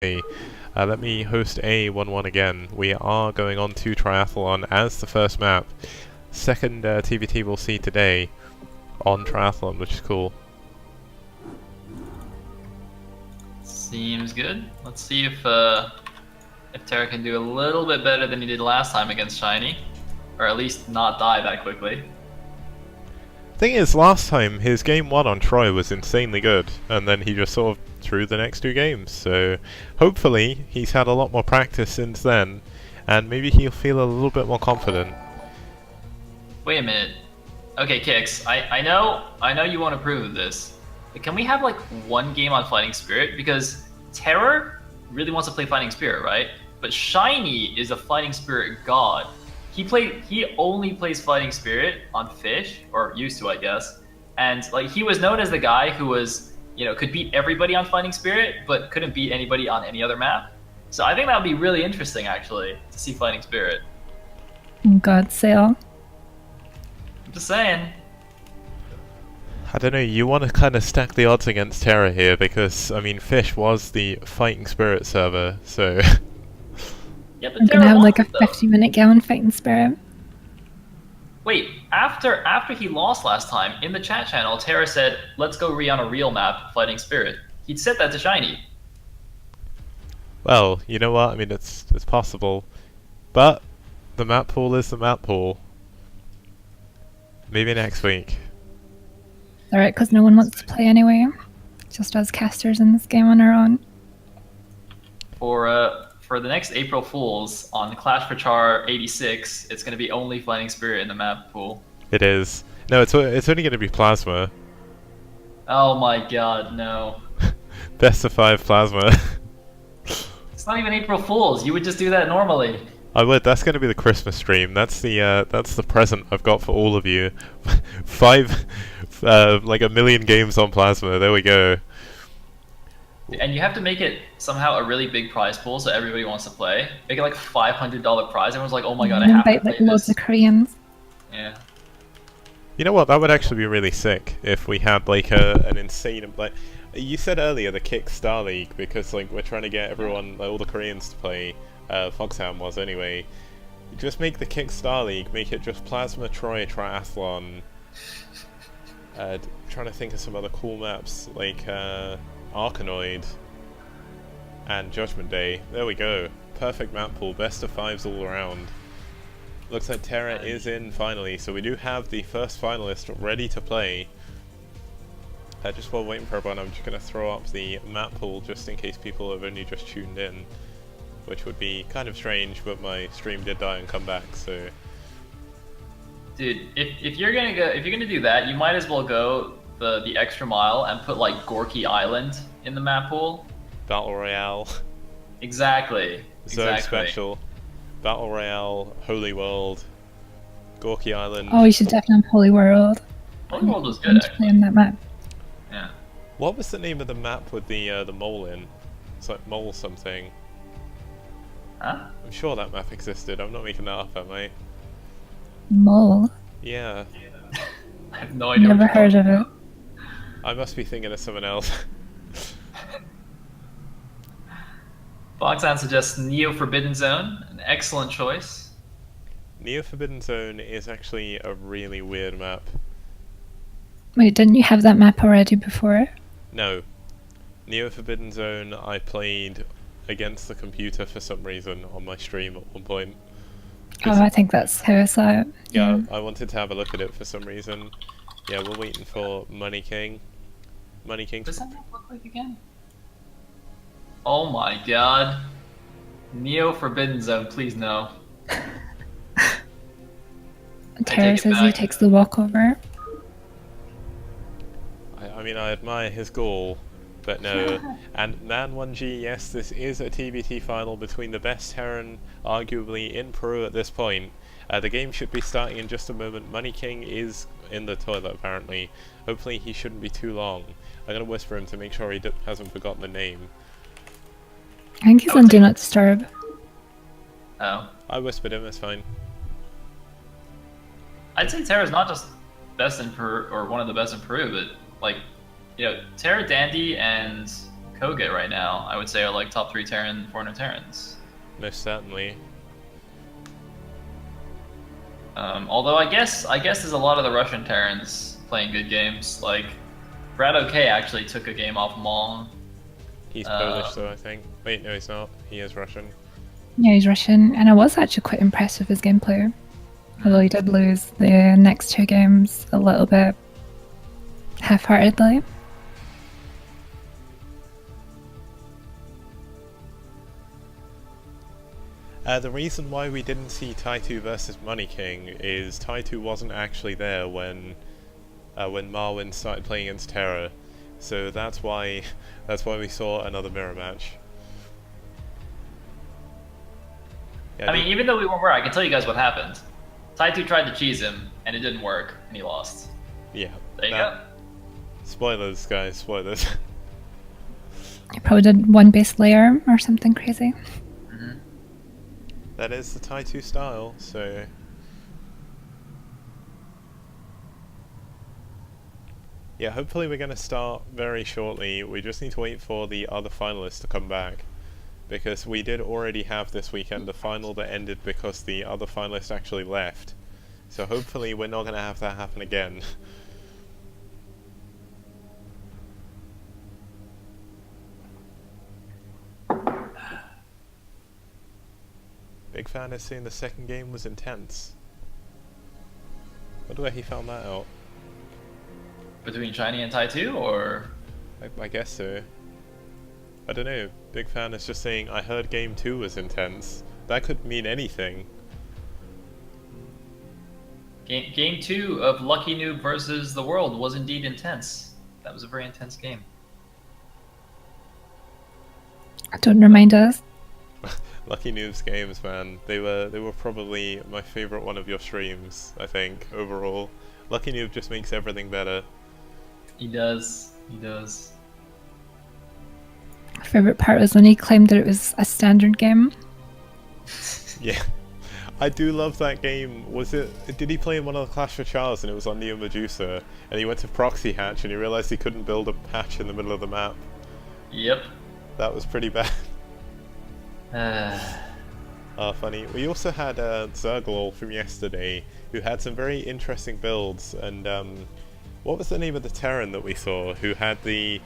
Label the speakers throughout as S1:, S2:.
S1: Let me host a 1-1 again. We are going on to Triathlon as the first map. Second TVT we'll see today on Triathlon, which is cool.
S2: Seems good. Let's see if Terra can do a little bit better than he did last time against Shiny, or at least not die that quickly.
S1: Thing is, last time his game 1 on Troy was insanely good, and then he just sort of threw the next two games, so hopefully he's had a lot more practice since then, and maybe he'll feel a little bit more confident.
S2: Wait a minute. Okay, Kix, I know you want to prove this, but can we have like one game on Fighting Spirit? Because Terror really wants to play Fighting Spirit, right? But Shiny is a Fighting Spirit god. He only plays Fighting Spirit on Fish, or used to, I guess. And like he was known as the guy who was, could beat everybody on Fighting Spirit, but couldn't beat anybody on any other map. So I think that would be really interesting, actually, to see Fighting Spirit.
S3: God sale.
S2: I'm just saying.
S1: I don't know, you want to kind of stack the odds against Terra here, because, I mean, Fish was the Fighting Spirit server, so...
S2: Yeah, but
S3: I'm gonna have like a 50-minute game on Fighting Spirit.
S2: Wait, after he lost last time, in the chat channel, Terra said, let's go on a real map, Fighting Spirit. He'd said that to Shiny.
S1: Well, you know what, I mean, it's possible. But, the map pool is the map pool. Maybe next week.
S3: Alright, because no one wants to play anyway. Just us casters in this game on our own.
S2: For the next April Fools on Clash for Char 86, it's going to be only Fighting Spirit in the map pool.
S1: It is. No, it's only going to be Plasma.
S2: Oh my god, no.
S1: Best of 5 Plasma.
S2: It's not even April Fools. You would just do that normally.
S1: I would. That's going to be the Christmas stream. That's the present I've got for all of you. Like 1 million games on Plasma. There we go.
S2: And you have to make it somehow a really big prize pool so everybody wants to play. Make it like $500 prize. Everyone's like, oh my god, I have to play
S3: like loads
S2: this.
S3: of Koreans.
S2: Yeah.
S1: You know what? That would actually be really sick if we had like an insane like. You said earlier the Kick Star League because like we're trying to get everyone, like, all the Koreans to play. Foxhound was anyway. Just make the Kick Star League. Make it just Plasma, Troy, Triathlon. Trying to think of some other cool maps like Arkanoid and Judgment Day. There we go. Perfect map pool. Best of 5s all around. Looks like Terra is in finally, so we do have the first finalist ready to play. Just while waiting for everyone, I'm just going to throw up the map pool just in case people have only just tuned in, which would be kind of strange, but my stream did die and come back, so...
S2: Dude, if you're gonna do that, you might as well go the extra mile and put like Gorky Island in the map pool.
S1: Battle Royale.
S2: Exactly.
S1: Zerg Special. Battle Royale, Holy World, Gorky Island.
S3: Oh, you should definitely have Holy World.
S2: Holy World was good,
S3: To play on that map.
S2: Yeah.
S1: What was the name of the map with the mole in? It's like Mole something.
S2: Huh?
S1: I'm sure that map existed. I'm not making that up, am I?
S3: Mole.
S1: Yeah.
S2: I have no idea.
S3: Never heard of it.
S1: I must be thinking of someone else.
S2: Foxhound suggests Neo Forbidden Zone, an excellent choice.
S1: Neo Forbidden Zone is actually a really weird map.
S3: Wait, didn't you have that map already before?
S1: No. Neo Forbidden Zone I played against the computer for some reason on my stream at one point.
S3: Oh, I think that's how I saw it.
S1: Yeah, I wanted to have a look at it for some reason. Yeah, we're waiting for Money King. Money King.
S2: What does that map look like again? Oh my god. Neo Forbidden Zone, please no.
S3: Terra says he takes the walkover.
S1: I mean, I admire his goal, but no. And Man1G, yes, this is a TBT final between the best Terran, arguably, in Peru at this point. The game should be starting in just a moment. Money King is in the toilet, apparently. Hopefully he shouldn't be too long. I'm gonna whisper him to make sure he hasn't forgotten the name.
S3: I think he's on Do Not Disturb.
S2: Oh.
S1: I whispered him, it's fine.
S2: I'd say Terra's not just best in Peru, or one of the best in Peru, but like, Terra Dandy and Koga right now, I would say are like top 3 Terran, foreigner Terrans.
S1: Most certainly.
S2: Although I guess there's a lot of the Russian Terrans playing good games. Like Brad OK actually took a game off Mong.
S1: He's Polish though, I think. Wait, no, he's not. He is Russian.
S3: Yeah, he's Russian, and I was actually quite impressed with his gameplay. Although he did lose the next 2 games a little bit half-heartedly.
S1: The reason why we didn't see Taitu versus Money King is Taitu wasn't actually there when Marwin started playing against Terra, so that's why we saw another mirror match. Yeah,
S2: I mean, even though we weren't there, I can tell you guys what happened. Taitu tried to cheese him, and it didn't work, and he lost.
S1: Yeah.
S2: There you go.
S1: Spoilers, guys. Spoilers.
S3: He probably did one base layer or something crazy.
S1: That is the Taitu style, so... Yeah, hopefully we're going to start very shortly. We just need to wait for the other finalists to come back. Because we did already have this weekend a final that ended because the other finalist actually left. So hopefully we're not going to have that happen again. Big fan is saying the second game was intense. Wonder where he found that out.
S2: Between Shiny and Taitu, or?
S1: I guess so. I don't know. Big fan is just saying, I heard game 2 was intense. That could mean anything.
S2: Game 2 of Lucky Noob versus the World was indeed intense. That was a very intense game.
S3: Don't remind us.
S1: Lucky Noob's games, man. They were probably my favorite one of your streams, I think, overall. Lucky Noob just makes everything better.
S2: He does. He does.
S3: My favorite part was when he claimed that it was a standard game.
S1: Yeah. I do love that game. Did he play in one of the Clash of Chars and it was on Neo Medusa, and he went to Proxy Hatch and he realized he couldn't build a hatch in the middle of the map?
S2: Yep.
S1: That was pretty bad. Funny. We also had Zerglol from yesterday, who had some very interesting builds, and what was the name of the Terran that we saw, who had he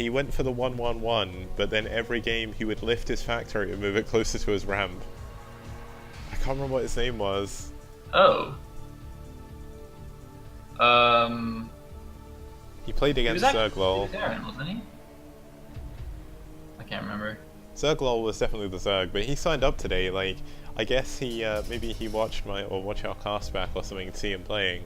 S1: went for the 1-1-1, but then every game he would lift his factory and move it closer to his ramp. I can't remember what his name was.
S2: Oh.
S1: He played against Zerglol.
S2: Terran, wasn't he? I can't remember.
S1: Zerglol was definitely the Zerg, but he signed up today. Like, I guess he maybe he watched our cast back or something to see him playing,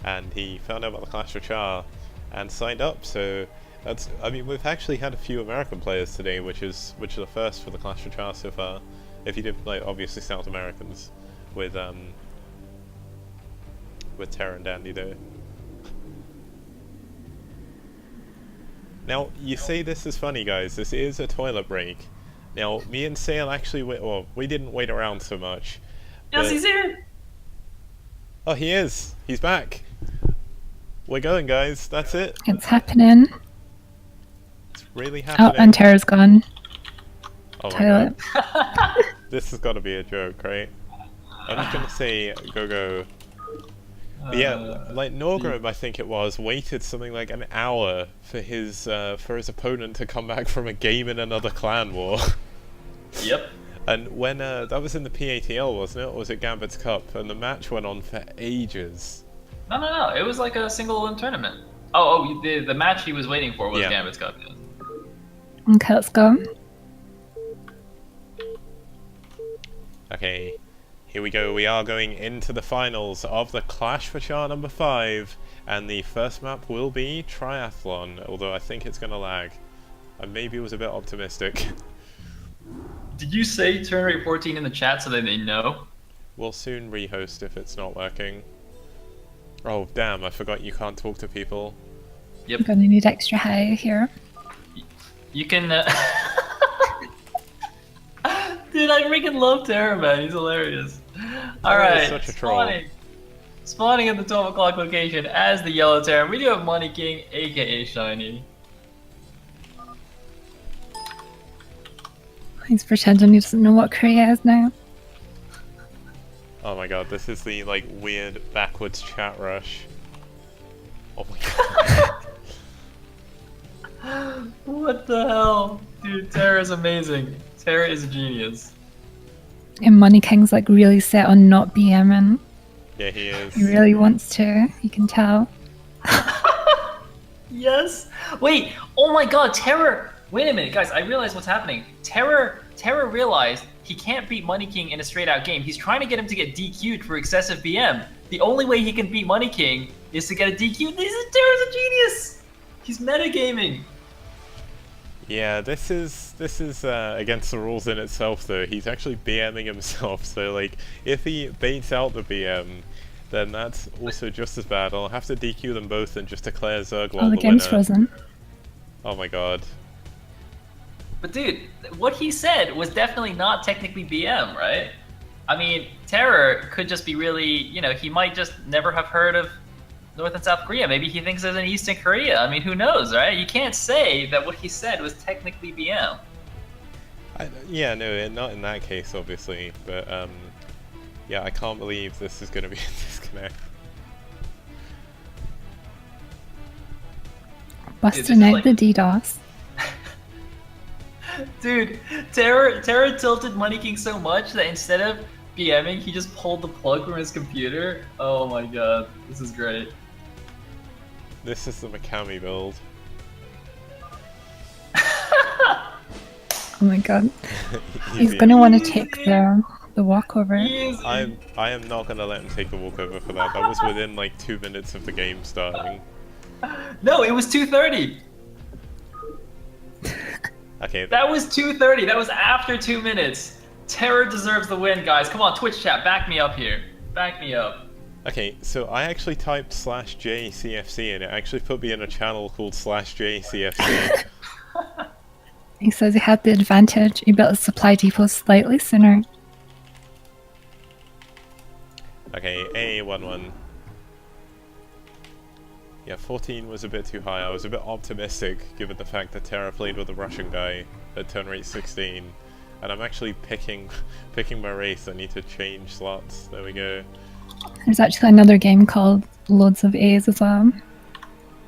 S1: and he found out about the Clash of Char and signed up. So that's, I mean, we've actually had a few American players today, which is a first for the Clash of Char so far. If you did, like, obviously South Americans with Terra and Dandy though. Now, you say this is funny, guys. This is a toilet break. Now, me and Sale actually we didn't wait around so much.
S2: Yes, he's here!
S1: Oh, he is! He's back! We're going, guys. That's it.
S3: It's happening.
S1: It's really happening.
S3: Oh, and Tara's gone.
S1: Oh my
S3: Toilet.
S1: God. This has got to be a joke, right? I'm just gonna say go. But yeah, like Norgrim, I think it was, waited something like an hour for his opponent to come back from a game in another clan war.
S2: Yep.
S1: And when that was in the PATL, wasn't it? Or was it Gambit's Cup? And the match went on for ages.
S2: No. It was like a single tournament. Oh, the match he was waiting for was Gambit's Cup. Yeah.
S3: Okay, let's go.
S1: Okay. Here we go, we are going into the finals of the Clash for Char number 5, and the first map will be Triathlon, although I think it's going to lag. I maybe was a bit optimistic.
S2: Did you say turn rate 14 in the chat so that they know?
S1: We'll soon rehost if it's not working. Oh damn, I forgot you can't talk to people.
S2: Yep.
S3: I'm gonna need extra high here.
S2: You can... Dude, I freaking love Terra, man. He's hilarious. Alright,
S1: such a troll.
S2: Spawning at the 12 o'clock location as the yellow Terran. We do have Money King, aka Shiny.
S3: He's pretending he doesn't know what Korea is now.
S1: Oh my god, this is the like weird backwards chat rush. Oh my god.
S2: What the hell? Dude, Terra is amazing. Terra is a genius.
S3: And Money King's like really set on not BMing.
S1: Yeah, he is.
S3: He really wants to, you can tell.
S2: Yes. Wait. Oh my God. Terror. Wait a minute, guys. I realize what's happening. Terror realized he can't beat Money King in a straight-out game. He's trying to get him to get DQ'd for excessive BM. The only way he can beat Money King is to get a DQ. Terror's a genius. He's metagaming.
S1: Yeah, this is against the rules in itself though. He's actually BMing himself, so like if he baits out the BM, then that's also just as bad. I'll have to DQ them both and just declare Zerg
S3: Oh, the game's frozen.
S1: Oh my god.
S2: But dude, what he said was definitely not technically BM, right? I mean, Terror could just be really, you know, he might just never have heard of North and South Korea. Maybe he thinks there's an Eastern Korea. I mean, who knows, right? You can't say that what he said was technically BM.
S1: Yeah, no, not in that case, obviously. But yeah, I can't believe this is going to be a disconnect.
S3: Busting out the DDoS.
S2: Dude, Terror tilted Money King so much that instead of BMing, he just pulled the plug from his computer. Oh my god, this is great.
S1: This is the Mikami build.
S3: Oh my god. He's gonna want to take the walkover.
S1: I am not gonna let him take the walkover for that. That was within like 2 minutes of the game starting.
S2: No, it was 2:30.
S1: Okay.
S2: That was 2:30. That was after 2 minutes. Terror deserves the win, guys. Come on, Twitch chat, back me up here. Back me up.
S1: Okay, so I actually typed /JCFC and it actually put me in a channel called /JCFC.
S3: He says he had the advantage. He built his supply depot slightly sooner.
S1: Okay, A11. Yeah, 14 was a bit too high. I was a bit optimistic given the fact that Terra played with a Russian guy at turn rate 16. And I'm actually picking my race. I need to change slots. There we go.
S3: There's actually another game called Loads of A's as well.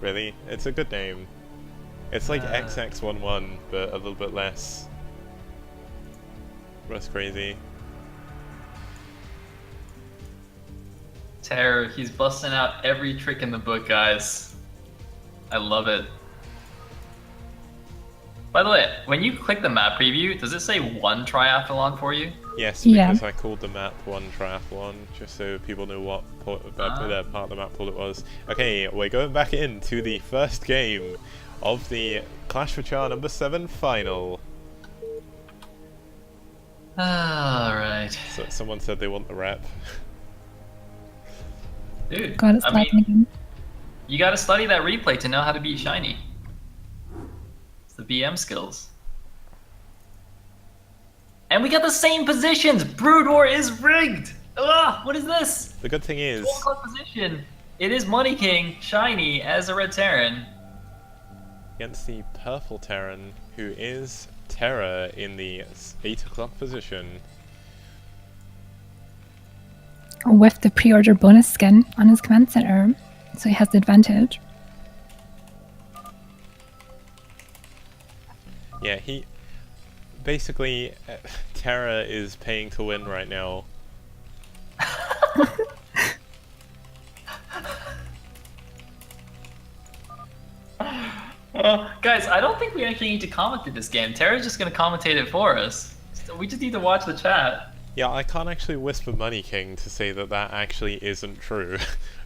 S1: Really? It's a good name. It's like XX11, but a little bit less. That's crazy.
S2: Terror, he's busting out every trick in the book, guys. I love it. By the way, when you click the map preview, does it say one triathlon for you?
S1: Yes, because I called the map one triathlon, just so people knew what part of the map pool it was. Okay, we're going back into the first game of the Clash for Char number 7 final.
S2: Alright.
S1: So someone said they want the rep.
S2: Dude,
S3: God, it's lagging again.
S2: You gotta study that replay to know how to beat Shiny. It's the BM skills. And we got the same positions! Brood War is rigged! Ugh, what is this?
S1: The good thing is...
S2: 4 o'clock position. It is Money King, Shiny, as a Red Terran.
S1: Against the purple Terran, who is Terra in the 8 o'clock position.
S3: With the pre-order bonus skin on his command center, so he has the advantage.
S1: Yeah, he... Basically, Terra is paying to win right now.
S2: Guys, I don't think we actually need to commentate this game. Terra's just gonna commentate it for us. So we just need to watch the chat.
S1: Yeah, I can't actually whisper Money King to say that that actually isn't true,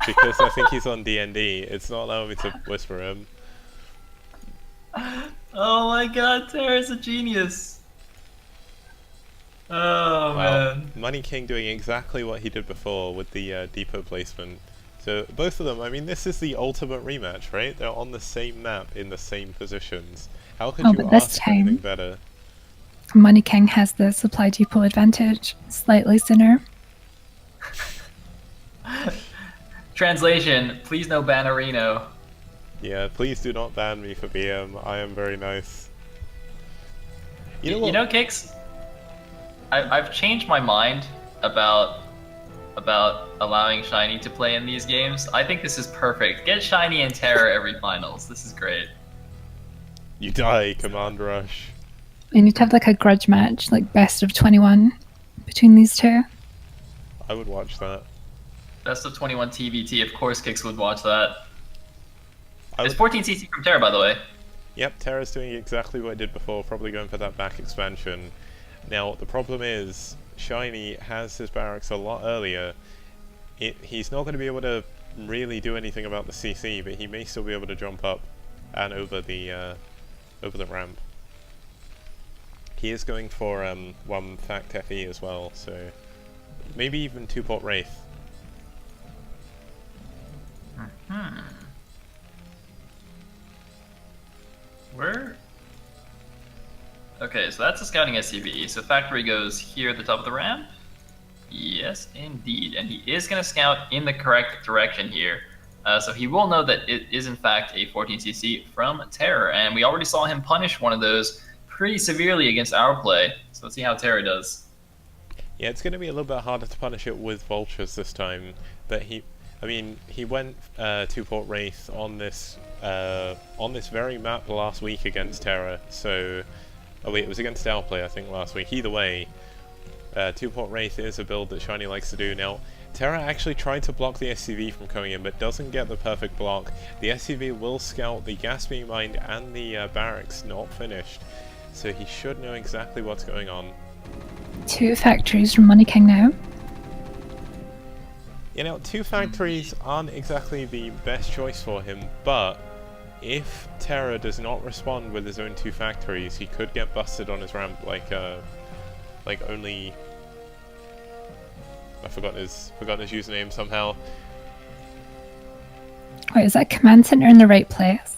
S1: because I think he's on D&D. It's not allowing me to whisper him.
S2: Oh my god, Terra's a genius. Oh man.
S1: Money King doing exactly what he did before with the depot placement. So both of them, I mean, this is the ultimate rematch, right? They're on the same map in the same positions. How could you ask for anything better?
S3: Money King has the supply depot advantage, slightly sooner.
S2: Translation, please no ban Areno.
S1: Yeah, please do not ban me for BM. I am very nice.
S2: You know, Kix, I've changed my mind about allowing Shiny to play in these games. I think this is perfect. Get Shiny and Terra every finals. This is great.
S1: You die, Command Rush.
S3: We need to have like a grudge match, like best of 21 between these two.
S1: I would watch that.
S2: Best of 21 TBT. Of course, Kix would watch that. It's
S1: would...
S2: 14 CC from Terra, by the way.
S1: Yep, Terra's doing exactly what I did before, probably going for that back expansion. Now, the problem is, Shiny has his barracks a lot earlier. He's not going to be able to really do anything about the CC, but he may still be able to jump up and over the ramp. He is going for one Fact FE as well, so maybe even 2-port Wraith.
S2: Where? Okay, so that's a scouting SCV. So Factory goes here at the top of the ramp. Yes, indeed. And he is going to scout in the correct direction here. So he will know that it is in fact a 14cc from Terror. And we already saw him punish one of those pretty severely against our play. So let's see how Terror does.
S1: Yeah, it's going to be a little bit harder to punish it with Vultures this time. But he went 2-port Wraith on this very map last week against Terror. So, oh wait, it was against our play I think last week. Either way, 2-port Wraith is a build that Shiny likes to do. Now, Terra actually tried to block the SCV from coming in, but doesn't get the perfect block. The SCV will scout the gas being mined and the barracks not finished, so he should know exactly what's going on.
S3: 2 factories from Money King now.
S1: You know, 2 factories aren't exactly the best choice for him, but if Terra does not respond with his own 2 factories, he could get busted on his ramp like only... I've forgotten his username somehow.
S3: Wait, is that command center in the right place?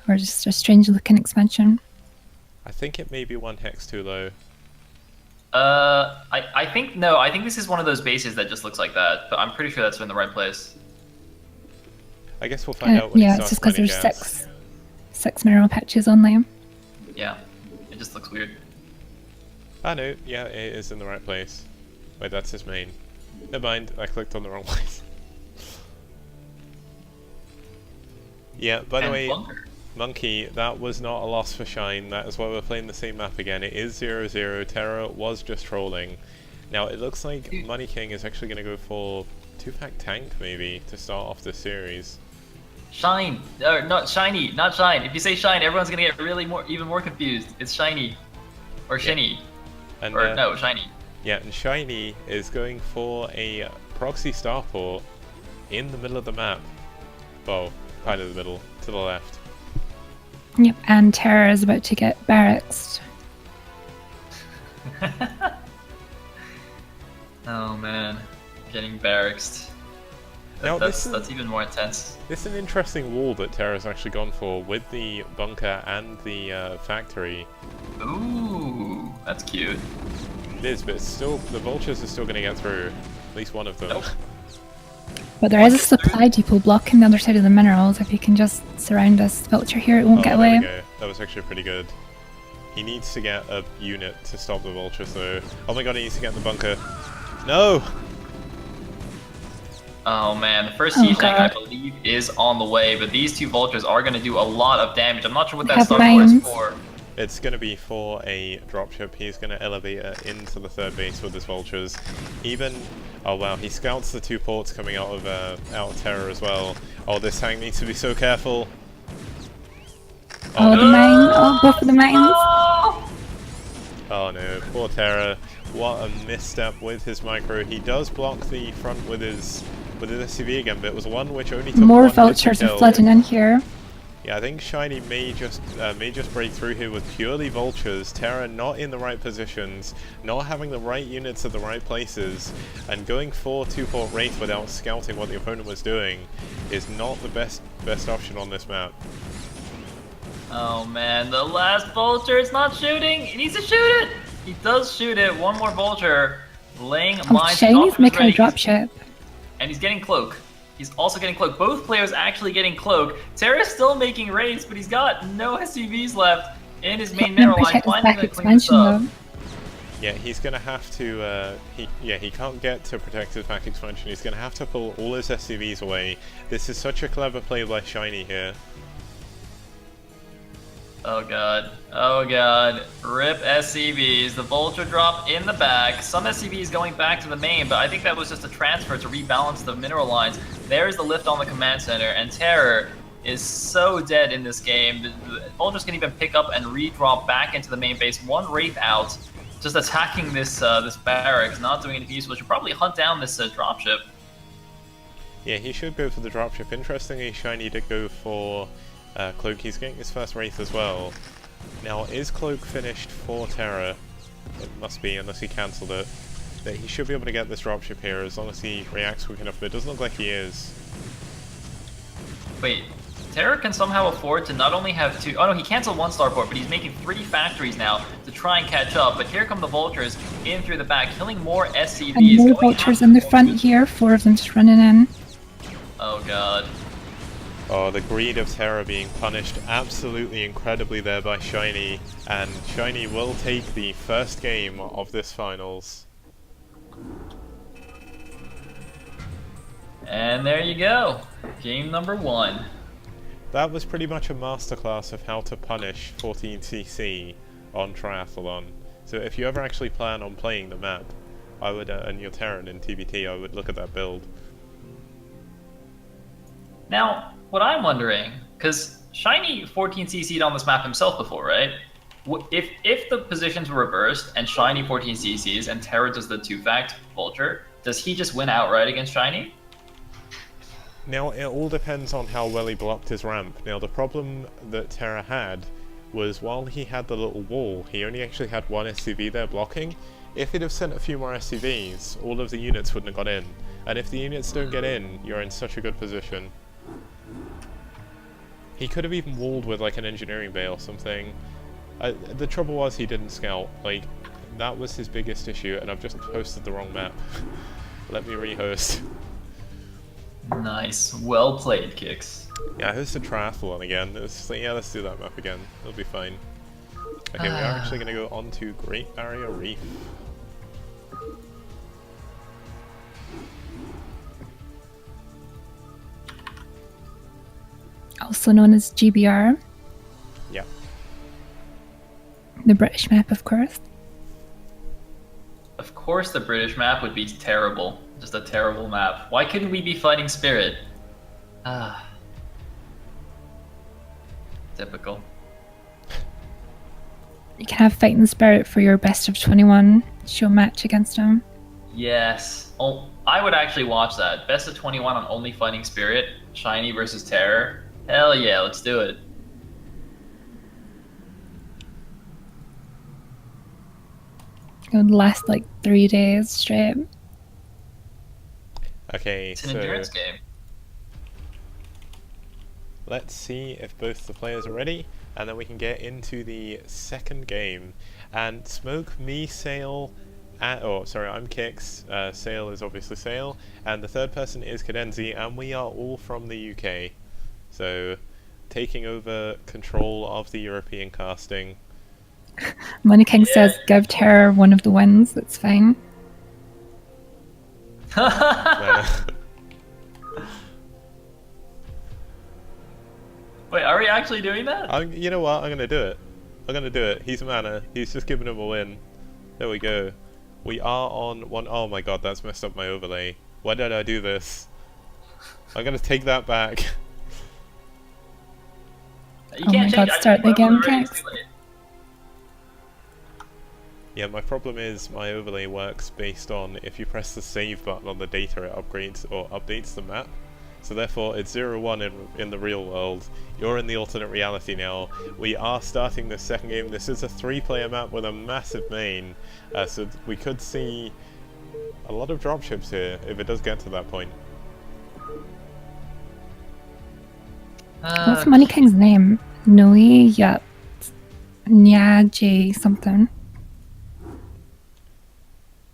S3: Or just a strange looking expansion?
S1: I think it may be 1 hex too low.
S2: I think no. I think this is one of those bases that just looks like that, but I'm pretty sure that's in the right place.
S1: I guess we'll find out when
S3: yeah,
S1: he
S3: it's just
S1: starts
S3: because
S1: mining
S3: there's
S1: gas.
S3: six mineral patches on them.
S2: Yeah, it just looks weird.
S1: Ah no, yeah, it is in the right place. Wait, that's his main. Never mind, I clicked on the wrong place. Yeah, by the way,
S2: Bunker.
S1: Monkey, that was not a loss for Shine. That is why we're playing the same map again. It is 0-0. Terra was just trolling. Now, it looks like Money King is actually going to go for 2-fact Tank, maybe, to start off this series.
S2: Shine, or not Shiny, not Shine. If you say Shine, everyone's gonna get even more confused. It's Shiny, or Shiny,
S1: And,
S2: or no, Shiny.
S1: Yeah, and Shiny is going for a proxy starport in the middle of the map. Well, kind of the middle, to the left.
S3: Yep, and Terra is about to get barracks.
S2: Oh man, getting barracked.
S1: Now,
S2: That's even more intense.
S1: This is an interesting wall that Terra's actually gone for with the bunker and the factory.
S2: Ooh, that's cute.
S1: It is, but still, the vultures are still going to get through. At least one of them.
S2: Nope.
S3: But there is a supply depot blocking the other side of the minerals. If you can just surround this vulture here, it won't get
S1: There
S3: away.
S1: we go. That was actually pretty good. He needs to get a unit to stop the vultures though. Oh my god, he needs to get in the bunker. No!
S2: Oh man, the first siege tank I believe is on the way, but these 2 vultures are going to do a lot of damage. I'm not sure what that starport is for.
S1: It's going to be for a dropship. He's going to elevate it into the 3rd base with his vultures. Even... Oh wow, he scouts the 2 ports coming out of Terror as well. Oh, this tank needs to be so careful.
S3: Oh, the mine. Oh, both of the mines.
S1: Oh no, poor Terror. What a misstep with his micro. He does block the front with his SCV again, but it was one which only took
S3: More
S1: one hit to
S3: vultures are
S1: kill.
S3: flooding in here.
S1: Yeah, I think Shiny may just break through here with purely vultures. Terra not in the right positions, not having the right units at the right places, and going for 2-port Wraith without scouting what the opponent was doing is not the best option on this map.
S2: Oh man, the last vulture is not shooting. He needs to shoot it. He does shoot it. One more vulture laying mines.
S3: Shiny's making a dropship.
S2: And he's getting cloak. He's also getting cloak. Both players actually getting cloak. Terra's still making raids, but he's got no SCVs left in his main mineral line. Finally gonna clean this up.
S1: Yeah, he's gonna have to. He can't get to protect his back expansion. He's gonna have to pull all his SCVs away. This is such a clever play by Shiny here.
S2: Oh god. Oh god. Rip SCVs. The Vulture drop in the back. Some SCVs going back to the main, but I think that was just a transfer to rebalance the mineral lines. There's the lift on the command center, and Terror is so dead in this game. The Vultures can even pick up and redrop back into the main base. One Wraith out, just attacking this this barracks, not doing anything useful. Should probably hunt down this dropship.
S1: Yeah, he should go for the dropship. Interestingly, Shiny did go for Cloak. He's getting his first Wraith as well. Now, is Cloak finished for Terra? It must be, unless he cancelled it. But he should be able to get this dropship here as long as he reacts quick enough, but it doesn't look like he is.
S2: Wait, Terra can somehow afford to not only have two... Oh no, he canceled one starport, but he's making 3 factories now to try and catch up. But here come the Vultures in through the back, killing more SCVs.
S3: And more Vultures in the front here, 4 of them just running in.
S2: Oh god.
S1: Oh, the greed of Terra being punished absolutely incredibly there by Shiny, and Shiny will take the first game of this finals.
S2: And there you go. Game number 1.
S1: That was pretty much a masterclass of how to punish 14cc on Triathlon. So if you ever actually plan on playing the map, I would, and you're Terran in TBT, I would look at that build.
S2: Now, what I'm wondering, because Shiny 14cc'd on this map himself before, right? If the positions were reversed and Shiny 14cc's and Terra does the 2-fact Vulture, does he just win outright against Shiny?
S1: Now, it all depends on how well he blocked his ramp. Now, the problem that Terra had was while he had the little wall, he only actually had 1 SCV there blocking. If he'd have sent a few more SCVs, all of the units wouldn't have got in. And if the units don't get in, you're in such a good position. He could have even walled with like an engineering bay or something. The trouble was he didn't scout. Like, that was his biggest issue, and I've just hosted the wrong map. Let me rehost.
S2: Nice. Well played, Kix.
S1: Yeah, I hosted Triathlon again. It was just like, yeah, let's do that map again. It'll be fine. Okay, we are actually going to go on to Great Barrier Reef.
S3: Also known as GBR.
S1: Yeah.
S3: The British map, of course.
S2: Of course the British map would be terrible. Just a terrible map. Why couldn't we be fighting Spirit? Ah. Typical.
S3: You can have Fighting Spirit for your best of 21 show match against him.
S2: Yes. Oh, I would actually watch that. Best of 21 on only Fighting Spirit. Shiny versus Terror. Hell yeah, let's do it.
S3: It would last like 3 days straight.
S1: Okay,
S2: It's an endurance
S1: so
S2: game.
S1: let's see if both the players are ready, and then we can get into the second game. And Smoke, me, Sail, oh sorry, I'm Kix, Sail is obviously Sail, and the third person is Cadenzi, and we are all from the UK. So, taking over control of the European casting.
S3: Money King says give Terror one of the wins, it's fine.
S2: Wait, are we actually doing that?
S1: You know what, I'm gonna do it. I'm gonna do it. He's a mana. He's just giving him a win. There we go. We are on one. Oh my god, that's messed up my overlay. Why did I do this? I'm gonna take that back.
S2: You
S3: Oh
S2: can't
S3: my
S2: change
S3: god,
S2: it. I
S3: start
S2: put it
S3: again,
S2: already, it's
S3: Kix.
S2: too late.
S1: Yeah, my problem is my overlay works based on if you press the save button on the data, it upgrades or updates the map. So therefore, it's 0-1 in the real world. You're in the alternate reality now. We are starting this second game. This is a 3-player map with a massive main, so we could see a lot of dropships here if it does get to that point.
S3: What's Money King's name? Noe Yat Nyaji something.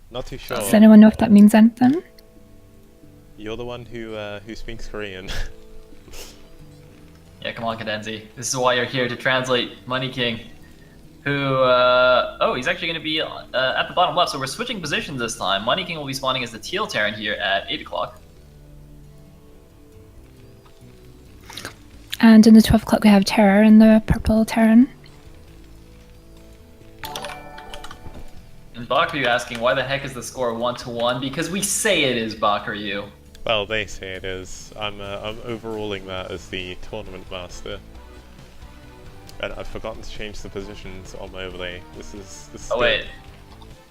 S1: Not too sure.
S3: Does anyone know if that means anything?
S1: You're the one who speaks Korean.
S2: Yeah, come on, Cadenzi. This is why you're here to translate Money King. who, oh, he's actually going to be at the bottom left, so we're switching positions this time. Money King will be spawning as the teal Terran here at 8 o'clock.
S3: And in the 12 o'clock we have Terror in the purple Terran.
S2: And Bakuryu asking, why the heck is the score 1-1? Because we say it is, Bakuryu.
S1: Well, they say it is. I'm overruling that as the tournament master. And I've forgotten to change the positions on my overlay. This is
S2: Oh,
S1: good.
S2: wait.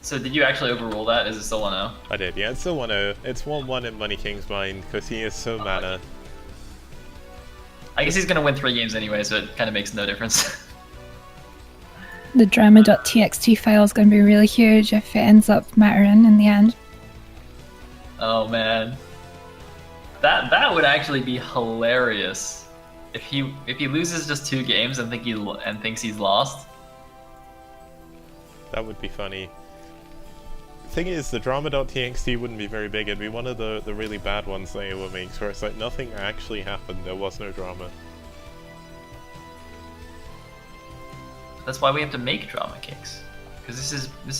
S2: So did you actually overrule that? Is it still 1-0?
S1: I did, yeah, it's still 1-0. It's 1-1 in Money King's mind, because he is so mana.
S2: I guess he's going to win 3 games anyway, so it kind of makes no difference.
S3: The drama.txt file is going to be really huge if it ends up mattering in the end.
S2: Oh, man. That would actually be hilarious. If he loses just 2 games and thinks he's lost.
S1: That would be funny. The thing is, the drama.txt wouldn't be very big. It'd be one of the really bad ones that AOA makes, where it's like nothing actually happened. There was no drama.
S2: That's why we have to make drama kicks. Because this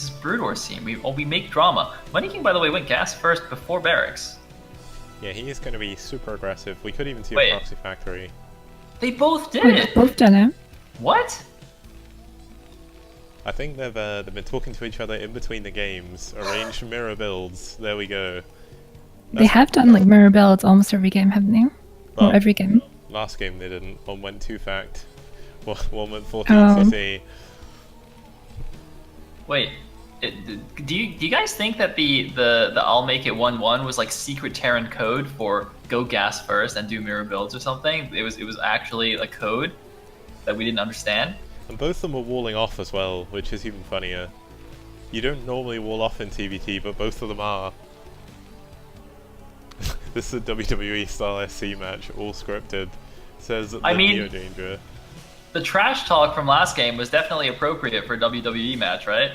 S2: is Brood War scene. We make drama. Money King, by the way, went gas first before barracks.
S1: Yeah, he is going to be super aggressive. We could even see
S2: Wait.
S1: a proxy factory.
S2: They both did
S3: Oh,
S2: it.
S3: they've both done it.
S2: What?
S1: I think they've been talking to each other in between the games, arranged mirror builds. There we go.
S3: They have done like mirror builds almost every game, haven't they?
S1: Well,
S3: Or every game.
S1: Last game they didn't. One went 2 fact. One went 14
S3: Oh.
S1: CC.
S2: Wait. Do you guys think that the I'll make it 1-1 was like secret Terran code for go gas first and do mirror builds or something? It was actually a code that we didn't understand.
S1: And both of them were walling off as well, which is even funnier. You don't normally wall off in TBT, but both of them are. This is a WWE style SC match, all scripted. Says the Neo Danger.
S2: The trash talk from last game was definitely appropriate for a WWE match, right?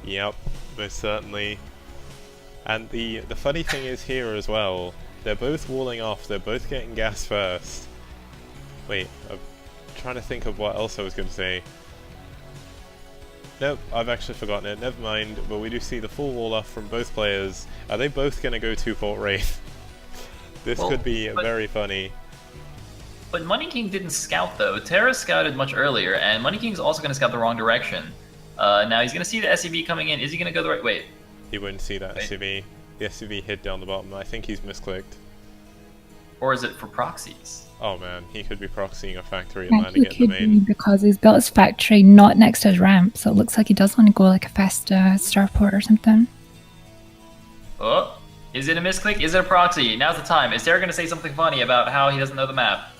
S1: Yep, most certainly. And the funny thing is here as well, they're both walling off, they're both getting gas first. Wait, I'm trying to think of what else I was going to say. Nope, I've actually forgotten it, never mind, but we do see the full wall off from both players. Are they both going to go 2-port Wraith? This could be very funny.
S2: But Money King didn't scout though. Terra scouted much earlier, and Money King's also going to scout the wrong direction. Now he's going to see the SCV coming in. Is he going to go the right way?
S1: He wouldn't see that SCV. The SCV hid down the bottom. I think he's misclicked.
S2: Or is it for proxies?
S1: Oh man, he could be proxying a factory and
S3: Yeah,
S1: landing
S3: he
S1: it in the
S3: could be
S1: main.
S3: because he's built his factory not next to his ramp, so it looks like he does want to go like a fast starport or something.
S2: Oh, is it a misclick? Is it a proxy? Now's the time. Is Terra going to say something funny about how he doesn't know the map?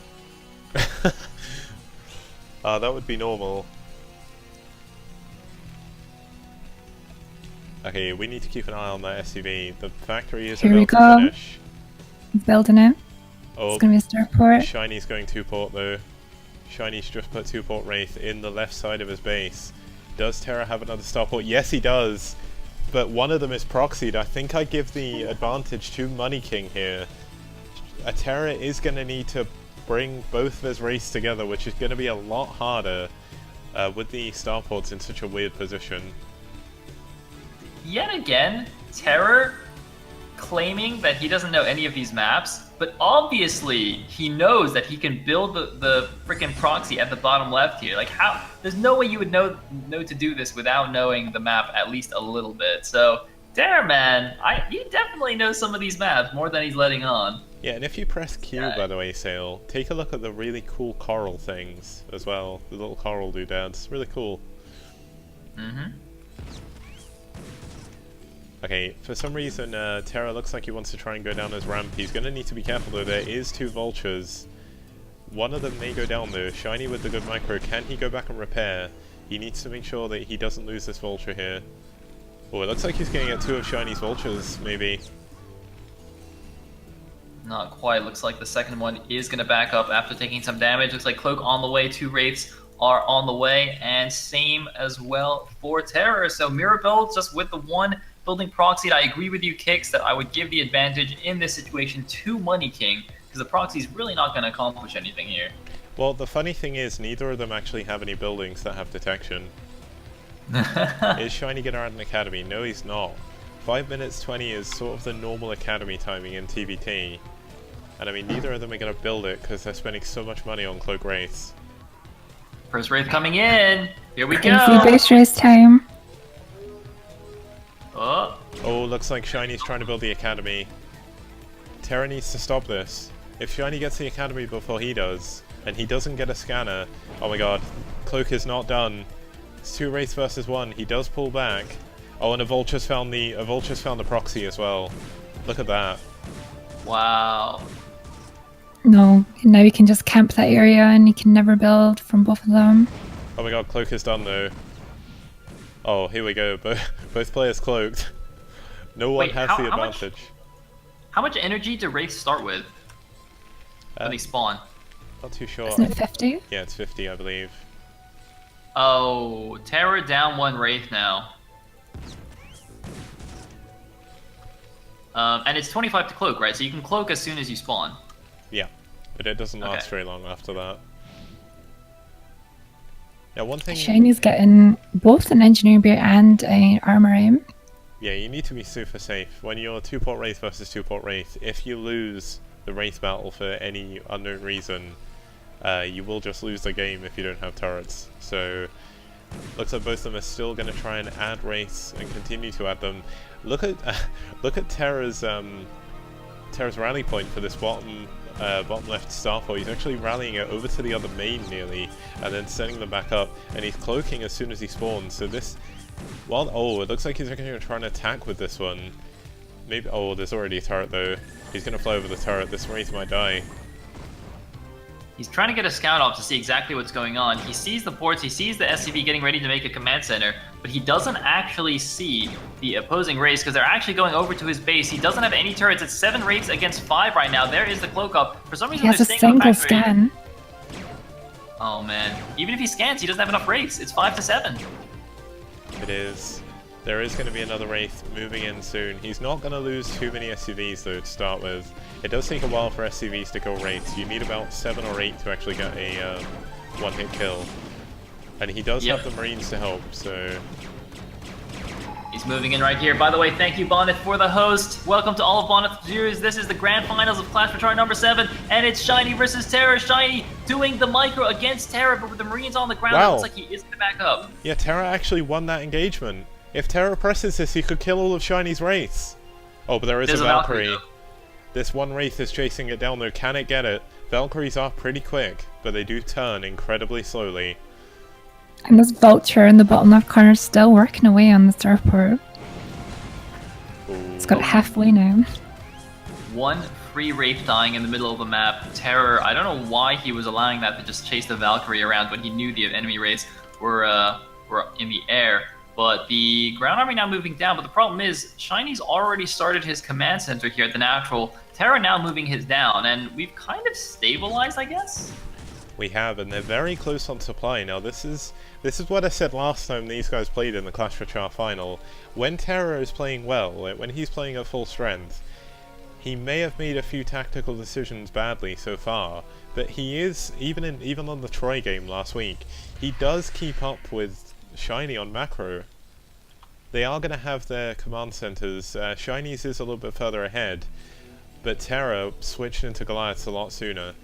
S1: That would be normal. Okay, we need to keep an eye on that SCV. The factory is
S3: Here we
S1: about to
S3: go.
S1: finish.
S3: He's building it.
S1: Oh,
S3: It's gonna be a starport.
S1: Shiny's going 2-port though. Shiny's just put 2-port Wraith in the left side of his base. Does Terra have another starport? Yes, he does. But one of them is proxied. I think I give the advantage to Money King here. A Terra is going to need to bring both of his Wraiths together, which is going to be a lot harder with the starports in such a weird position.
S2: Yet again, Terror claiming that he doesn't know any of these maps, but obviously he knows that he can build the freaking proxy at the bottom left here. Like how? There's no way you would know to do this without knowing the map at least a little bit. So Terror man, he definitely knows some of these maps more than he's letting on.
S1: Yeah, and if you press Q, by the way, Sale, take a look at the really cool coral things as well. The little coral doodads. Really cool.
S2: Mm-hmm.
S1: Okay, for some reason, Terra looks like he wants to try and go down his ramp. He's going to need to be careful though. There is 2 vultures. One of them may go down though. Shiny with the good micro. Can he go back and repair? He needs to make sure that he doesn't lose this vulture here. Oh, it looks like he's getting at 2 of Shiny's vultures, maybe.
S2: Not quite. Looks like the second one is going to back up after taking some damage. Looks like Cloak on the way. 2 Wraiths are on the way. And same as well for Terror. So mirror builds just with the one building proxied. I agree with you, Kix, that I would give the advantage in this situation to Money King. Because the proxy's really not going to accomplish anything here.
S1: Well, the funny thing is, neither of them actually have any buildings that have detection. Is Shiny gonna add an academy? No, he's not. 5 minutes 20 is sort of the normal academy timing in TBT. And I mean, neither of them are gonna build it because they're spending so much money on Cloak Wraiths.
S2: First Wraith coming in. Here we
S3: Crazy
S2: go.
S3: boost race time.
S2: Oh,
S1: Oh, looks like Shiny's trying to build the academy. Terra needs to stop this. If Shiny gets the academy before he does, and he doesn't get a scanner, oh my god, Cloak is not done. It's 2 Wraiths versus 1. He does pull back. Oh, and a Vulture's found the proxy as well. Look at that.
S2: wow.
S3: No, now you can just camp that area and you can never build from both of them.
S1: Oh my god, Cloak is done though. Oh, here we go. Both players cloaked. No one
S2: Wait,
S1: has the advantage.
S2: How much energy do Wraiths start with when they spawn?
S1: Not too sure.
S3: Isn't it 50?
S1: Yeah, it's 50, I believe.
S2: Oh, Terra down 1 Wraith now. And it's 25 to cloak, right? So you can cloak as soon as you spawn.
S1: Yeah, but it doesn't last
S2: Okay.
S1: very long after that. Yeah, one thing.
S3: Shiny's getting both an engineering beer and an armor aim.
S1: Yeah, you need to be super safe. When you're 2-port Wraith versus 2-port Wraith, if you lose the Wraith battle for any unknown reason, you will just lose the game if you don't have turrets. So, looks like both of them are still going to try and add Wraiths and continue to add them. Look at Terra's rally point for this bottom left Starfall. He's actually rallying it over to the other main nearly, and then setting them back up, and he's cloaking as soon as he spawns. So this, oh, it looks like he's actually going to try and attack with this one. Maybe, oh, there's already a turret though. He's going to fly over the turret. This Wraith might die.
S2: He's trying to get a scout off to see exactly what's going on. He sees the ports, he sees the SCV getting ready to make a command center, but he doesn't actually see the opposing race because they're actually going over to his base. He doesn't have any turrets. It's 7 Wraiths against 5 right now. There is the cloak up. For some reason,
S3: He has
S2: they're
S3: a
S2: staying on
S3: single
S2: factory.
S3: scan.
S2: Oh man. Even if he scans, he doesn't have enough Wraiths. It's 5 to 7.
S1: It is. There is going to be another Wraith moving in soon. He's not going to lose too many SCVs though to start with. It does take a while for SCVs to go Wraiths. You need about 7 or 8 to actually get a one-hit kill. And he does have the Marines to help, so...
S2: He's moving in right here. By the way, thank you, Bonnet, for the host. Welcome to all of Bonnet's viewers. This is the grand finals of Clash for Char number 7, and it's Shiny versus Terra. Shiny doing the micro against Terra, but with the Marines on the ground,
S1: Wow.
S2: it looks like he is going to back up.
S1: Yeah, Terra actually won that engagement. If Terra presses this, he could kill all of Shiny's Wraiths. Oh, but there is
S2: There's
S1: a
S2: a
S1: Valkyrie.
S2: Valkyrie,
S1: This one Wraith is chasing it down though. Can it get it? Valkyries are pretty quick, but they do turn incredibly slowly.
S3: And this vulture in the bottom left corner is still working away on the starport. It's got it halfway now.
S2: 1 free Wraith dying in the middle of the map. Terror, I don't know why he was allowing that to just chase the Valkyrie around when he knew the enemy Wraiths were in the air. But the ground army now moving down, but the problem is Shiny's already started his command center here at the natural. Terra now moving his down, and we've kind of stabilized, I guess?
S1: We have, and they're very close on supply. Now this is what I said last time these guys played in the Clash for Char final. When Terra is playing well, when he's playing at full strength, he may have made a few tactical decisions badly so far, but he is, even on the Troy game last week, he does keep up with Shiny on macro. They are going to have their command centers. Shiny's is a little bit further ahead, but Terra switched into Goliaths a lot sooner.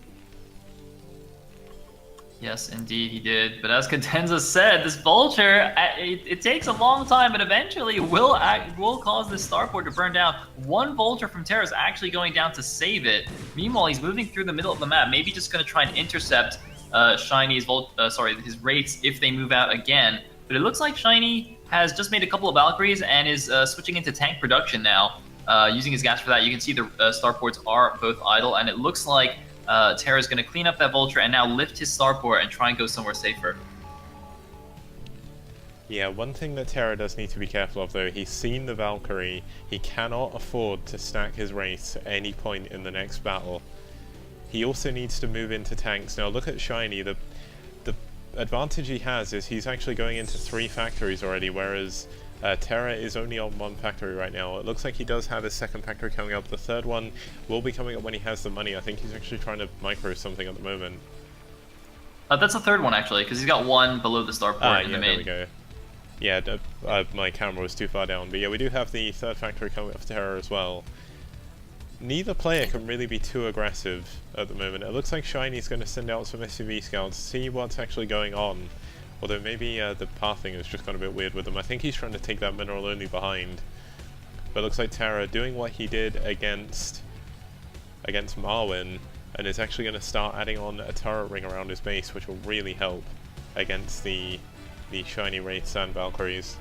S2: Yes, indeed he did. But as Cadenza said, this Vulture, it takes a long time, but eventually will cause this starport to burn down. 1 Vulture from Terra is actually going down to save it. Meanwhile, he's moving through the middle of the map, maybe just going to try and intercept Shiny's his Wraiths if they move out again. But it looks like Shiny has just made a couple of Valkyries and is switching into tank production now, using his gas for that. You can see the starports are both idle, and it looks like Terra's going to clean up that Vulture and now lift his starport and try and go somewhere safer.
S1: Yeah, one thing that Terra does need to be careful of though, he's seen the Valkyrie. He cannot afford to stack his Wraiths at any point in the next battle. He also needs to move into tanks. Now look at Shiny, the advantage he has is he's actually going into 3 factories already, whereas Terra is only on 1 factory right now. It looks like he does have his 2nd factory coming up. The 3rd one will be coming up when he has the money. I think he's actually trying to micro something at the moment.
S2: That's the 3rd one actually, because he's got 1 below the starport in the
S1: yeah,
S2: main.
S1: there we go. Yeah, my camera was too far down, but yeah, we do have the third factory coming up for Terra as well. Neither player can really be too aggressive at the moment. It looks like Shiny's going to send out some SUV scouts, see what's actually going on. Although maybe the pathing has just gone a bit weird with him. I think he's trying to take that mineral only behind. But it looks like Terra doing what he did against Marwyn, and is actually going to start adding on a turret ring around his base, which will really help against the Shiny Wraiths and Valkyries.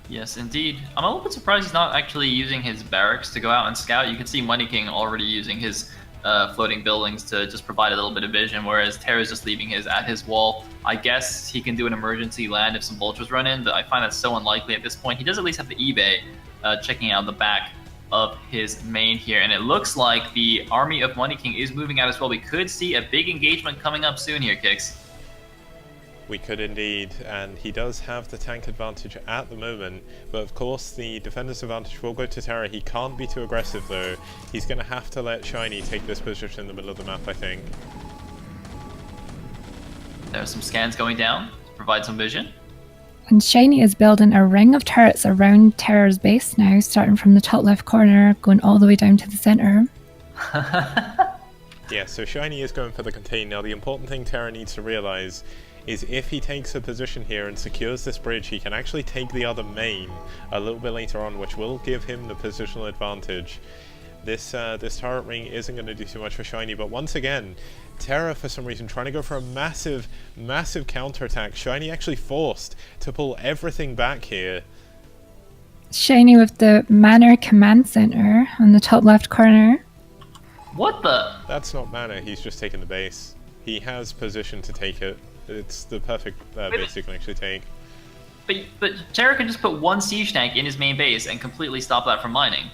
S2: Yes, indeed. I'm a little bit surprised he's not actually using his barracks to go out and scout. You can see Money King already using his floating buildings to just provide a little bit of vision, whereas Terra's just leaving his at his wall. I guess he can do an emergency land if some vultures run in, but I find that so unlikely at this point. He does at least have the eBay checking out the back of his main here, and it looks like the army of Money King is moving out as well. We could see a big engagement coming up soon here, Kix.
S1: We could indeed, and he does have the tank advantage at the moment, but of course the defender's advantage will go to Terra. He can't be too aggressive though. He's going to have to let Shiny take this position in the middle of the map, I think.
S2: There are some scans going down to provide some vision.
S3: And Shiny is building a ring of turrets around Terra's base now, starting from the top left corner, going all the way down to the centre.
S1: Yeah, so Shiny is going for the contain. Now the important thing Terra needs to realise is if he takes a position here and secures this bridge, he can actually take the other main a little bit later on, which will give him the positional advantage. This turret ring isn't going to do too much for Shiny, but once again, Terra, for some reason, trying to go for a massive, massive counterattack. Shiny actually forced to pull everything back here.
S3: Shiny with the Manor Command Centre on the top left corner.
S2: What the?
S1: That's not mana, he's just taking the base. He has position to take it. It's the perfect base you can actually take.
S2: But Terra can just put one siege tank in his main base and completely stop that from mining.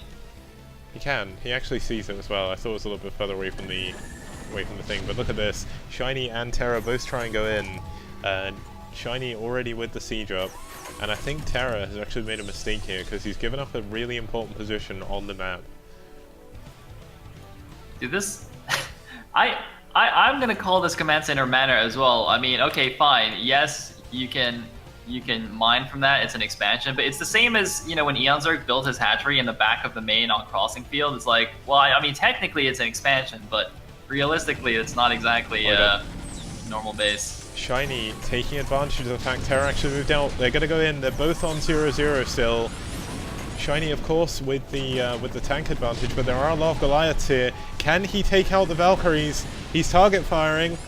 S1: He can. He actually sees it as well. I thought it was a little bit further away from the thing, but look at this. Shiny and Terra both try and go in. Shiny already with the siege up, and I think Terra has actually made a mistake here because he's given up a really important position on the map.
S2: Dude, this... I'm gonna call this command center manor as well. I mean, okay, fine. Yes, you can mine from that. It's an expansion, but it's the same as, you know, when Eonzerg built his hatchery in the back of the main on crossing field. It's like, well, I mean, technically it's an expansion, but realistically, it's not exactly a normal base.
S1: Shiny taking advantage of the fact Terra actually moved out. They're gonna go in. They're both on 0-0 still. Shiny, of course, with the tank advantage, but there are a lot of Goliaths here. Can he take out the Valkyries? He's target firing.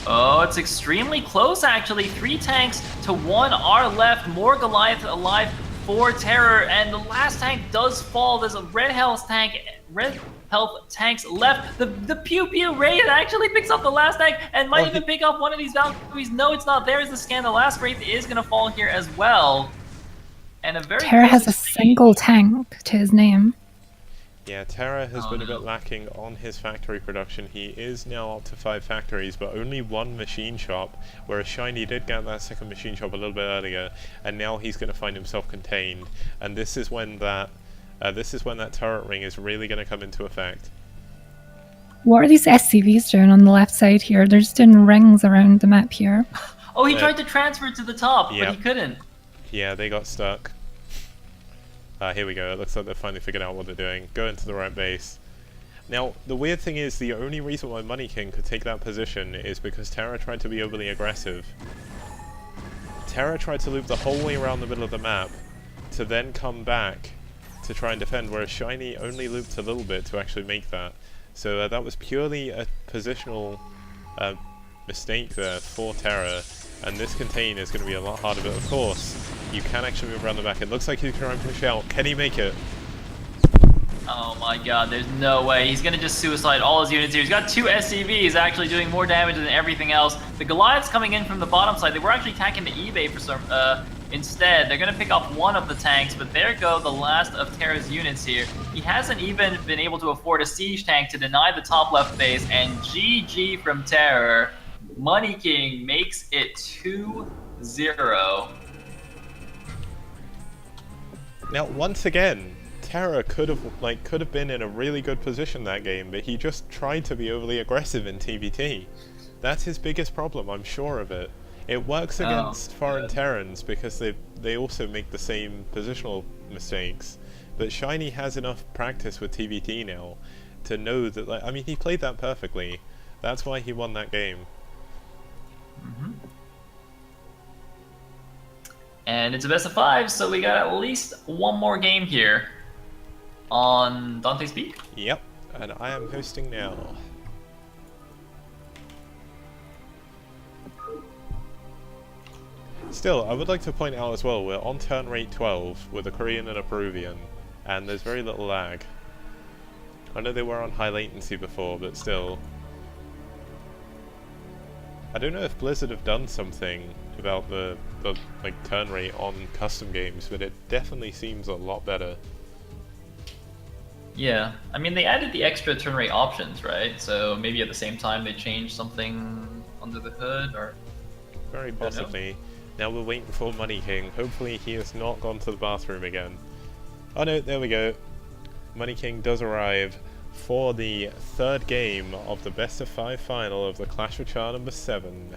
S2: Oh, it's extremely close, actually. 3 tanks to 1 are left. More Goliath alive for Terror, and the last tank does fall. There's a red health tanks left. The Pew Pew Wraith actually picks up the last tank and might even pick up one of these Valkyries. No, it's not. There's the scan. The last Wraith is going to fall here as well. And a very
S3: Terra has a single tank to his name.
S1: Yeah, Terra has been a bit lacking on his factory production. He is now up to 5 factories, but only 1 machine shop, whereas Shiny did get that second machine shop a little bit earlier, and now he's going to find himself contained. And this is when that turret ring is really going to come into effect.
S3: What are these SCVs doing on the left side here? They're just doing rings around the map here.
S2: Oh, he tried to transfer to the top, but he couldn't.
S1: Yeah, they got stuck. Here we go. It looks like they've finally figured out what they're doing. Go into the right base. Now, the weird thing is, the only reason why Money King could take that position is because Terra tried to be overly aggressive. Terra tried to loop the whole way around the middle of the map to then come back to try and defend, whereas Shiny only looped a little bit to actually make that. So that was purely a positional mistake there for Terra. And this contain is going to be a lot harder, but of course, you can actually move around the back. It looks like he's trying to push out. Can he make it?
S2: Oh my god, there's no way. He's going to just suicide all his units here. He's got 2 SCVs actually doing more damage than everything else. The Goliaths coming in from the bottom side. They were actually attacking the eBay for some... instead, they're going to pick up 1 of the tanks, but there go the last of Terra's units here. He hasn't even been able to afford a siege tank to deny the top left base, and GG from Terror. Money King makes it 2-0.
S1: Now, once again, Terra could have been in a really good position that game, but he just tried to be overly aggressive in TVT. That's his biggest problem, I'm sure of it. It works against foreign
S2: good.
S1: Terrans because they also make the same positional mistakes. But Shiny has enough practice with TVT now to know that, like, I mean, he played that perfectly. That's why he won that game.
S2: And it's a best of 5, so we got at least one more game here on Dante's Peak.
S1: Yep, and I am hosting now. Still, I would like to point out as well, we're on turn rate 12 with a Korean and a Peruvian, and there's very little lag. I know they were on high latency before, but still. I don't know if Blizzard have done something about the like turn rate on custom games, but it definitely seems a lot better.
S2: Yeah, I mean, they added the extra turn rate options, right? So maybe at the same time they changed something under the hood, or...
S1: Very possibly. Now we're waiting for Money King. Hopefully he has not gone to the bathroom again. Oh no, there we go. Money King does arrive for the third game of the best of 5 final of the Clash of Char number 7.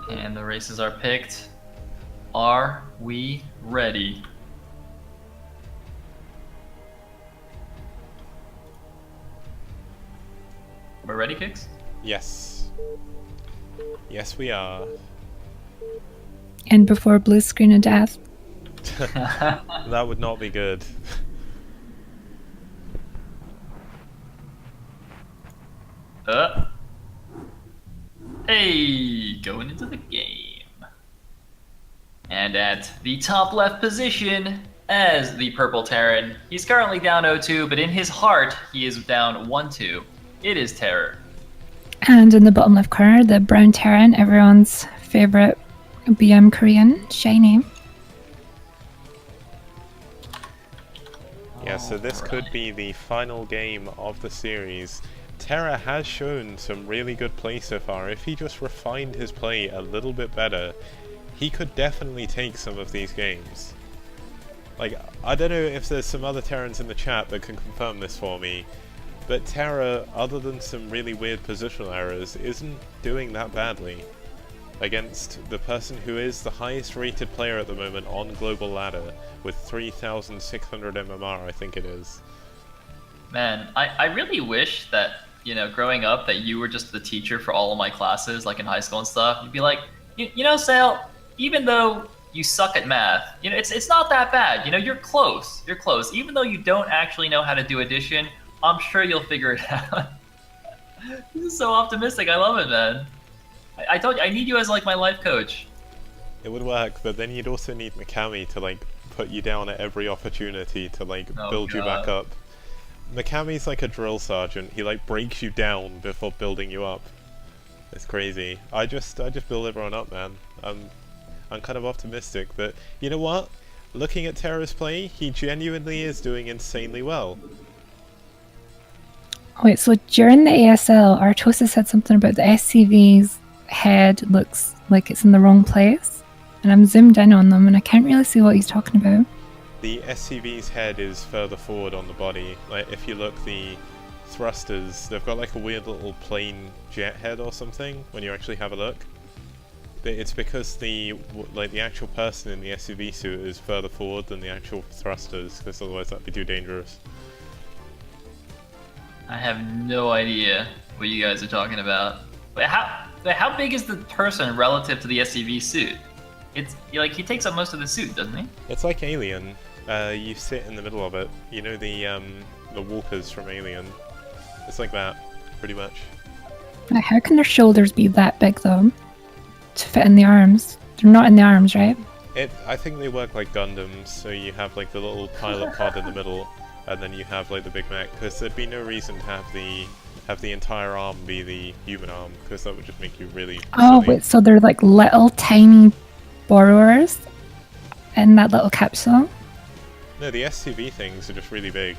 S2: And the races are picked. Are we ready? We're ready, Kicks?
S1: Yes. Yes we are.
S3: And before blue screen of death.
S1: That would not be good.
S2: Hey, going into the game. And at the top left position, as the purple Terran, he's currently down 0-2, but in his heart, he is down 1-2. It is Terror.
S3: And in the bottom left corner, the brown Terran, everyone's favorite BM Korean, Shiny.
S1: Yeah, so this could be the final game of the series. Terra has shown some really good play so far. If he just refined his play a little bit better, he could definitely take some of these games. Like, I don't know if there's some other Terrans in the chat that can confirm this for me, but Terra, other than some really weird positional errors, isn't doing that badly against the person who is the highest rated player at the moment on Global Ladder with 3,600 MMR, I think it is.
S2: Man, I really wish that, you know, growing up, that you were just the teacher for all of my classes, like in high school and stuff. You'd be like, you know, Sale, even though you suck at math, you know, it's not that bad. You know, you're close. You're close. Even though you don't actually know how to do addition, I'm sure you'll figure it out. This is so optimistic. I love it, man. I told you, I need you as like my life coach.
S1: It would work, but then you'd also need Mikami to like put you down at every opportunity to like build you back up. Mikami's like a drill sergeant. He like breaks you down before building you up. It's crazy. I just build everyone up, man. I'm kind of optimistic, but you know what? Looking at Terra's play, he genuinely is doing insanely well.
S3: Wait, so during the ASL, Artosis said something about the SCV's head looks like it's in the wrong place. And I'm zoomed in on them and I can't really see what he's talking about.
S1: The SCV's head is further forward on the body. Like, if you look, the thrusters, they've got like a weird little plain jet head or something when you actually have a look. It's because the actual person in the SCV suit is further forward than the actual thrusters, because otherwise that'd be too dangerous.
S2: I have no idea what you guys are talking about. Wait, how big is the person relative to the SCV suit? It's like he takes up most of the suit, doesn't he?
S1: It's like Alien. You sit in the middle of it. You know the walkers from Alien. It's like that, pretty much.
S3: How can their shoulders be that big though? To fit in the arms? They're not in the arms, right?
S1: I think they work like Gundams, so you have like the little pilot pod in the middle, and then you have like the big mech, because there'd be no reason to have the entire arm be the human arm, because that would just make you really
S3: Oh,
S1: silly.
S3: wait, so they're like little tiny borrowers in that little capsule?
S1: No, the SCV things are just really big.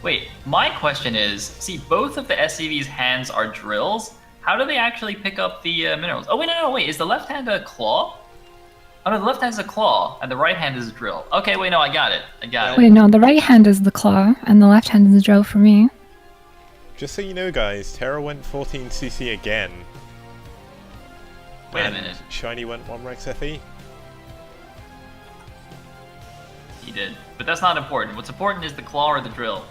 S2: Wait, my question is, see, both of the SCV's hands are drills. How do they actually pick up the minerals? Oh, wait, no, wait, is the left hand a claw? Oh, no, the left hand's a claw, and the right hand is a drill. Okay, wait, no, I got it.
S3: Wait, no, the right hand is the claw, and the left hand is the drill for me.
S1: Just so you know, guys, Terra went 14cc again.
S2: Wait a
S1: and
S2: minute.
S1: Shiny went 1 Rex FE.
S2: He did. But that's not important. What's important is the claw or the drill.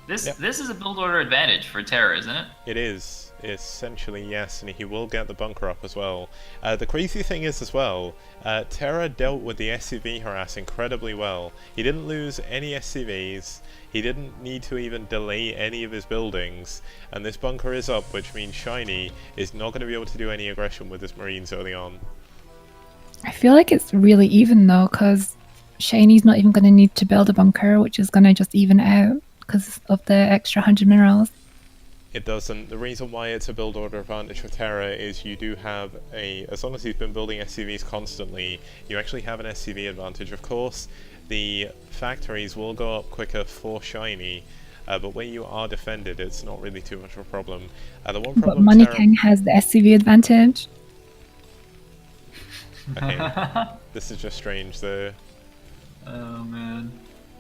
S2: This is a build order advantage for Terra, isn't it?
S1: It is. Essentially, yes, and he will get the bunker up as well. The crazy thing is as well, Terra dealt with the SCV harass incredibly well. He didn't lose any SCVs, he didn't need to even delay any of his buildings, and this bunker is up, which means Shiny is not going to be able to do any aggression with his Marines early on.
S3: I feel like it's really even though, because Shiny's not even going to need to build a bunker, which is going to just even out because of the extra 100 minerals.
S1: It doesn't. The reason why it's a build order advantage for Terra is you do have as long as he's been building SCVs constantly, you actually have an SCV advantage. Of course, the factories will go up quicker for Shiny, but when you are defended, it's not really too much of a problem. The one
S3: But
S1: problem
S3: Money
S1: Terra...
S3: King has the SCV advantage.
S1: Okay. This is just strange though.
S2: Oh man.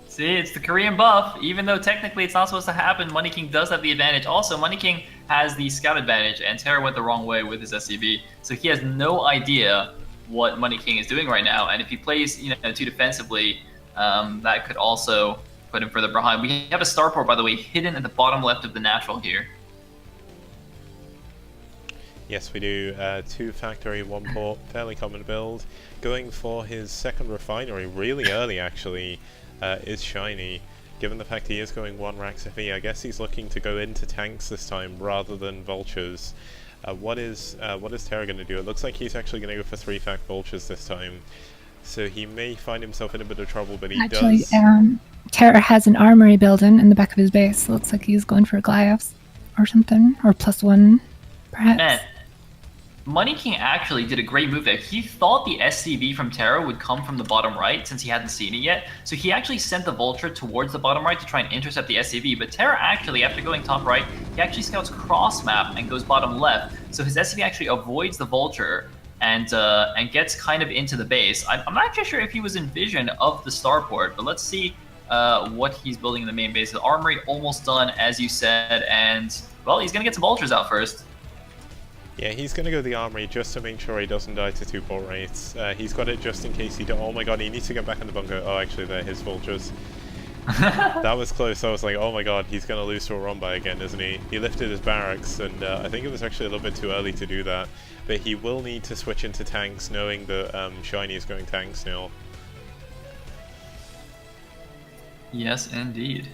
S2: See, it's the Korean buff. Even though technically it's not supposed to happen, Money King does have the advantage. Also, Money King has the scout advantage, and Terra went the wrong way with his SCV. So he has no idea what Money King is doing right now. And if he plays, too defensively, that could also put him further behind. We have a starport, by the way, hidden at the bottom left of the natural here.
S1: Yes, we do. 2 factory, 1 port, fairly common build. Going for his second refinery really early, actually, is Shiny. Given the fact he is going 1 Rax FE, I guess he's looking to go into tanks this time rather than vultures. What is Terra going to do? It looks like he's actually going to go for 3 fact vultures this time. So he may find himself in a bit of trouble, but he does...
S3: Terra has an armory building in the back of his base. So looks like he's going for Goliaths or something, or +1, perhaps.
S2: Man, Money King actually did a great move there. He thought the SCV from Terra would come from the bottom right since he hadn't seen it yet. So he actually sent the Vulture towards the bottom right to try and intercept the SCV. But Terra actually, after going top right, he actually scouts cross map and goes bottom left. So his SCV actually avoids the Vulture and gets kind of into the base. I'm not actually sure if he was in vision of the starport, but let's see what he's building in the main base. The armory almost done, as you said, and well, he's gonna get some Vultures out first.
S1: Yeah, he's going to go the armory just to make sure he doesn't die to 2 port rates. He's got it just in case he oh my god, he needs to get back in the bunker. Oh, actually, they're his vultures. That was close. I was like, oh my god, he's going to lose to a Rombai again, isn't he? He lifted his barracks, and I think it was actually a little bit too early to do that. But he will need to switch into tanks, knowing that Shiny is going tanks now.
S2: Yes, indeed.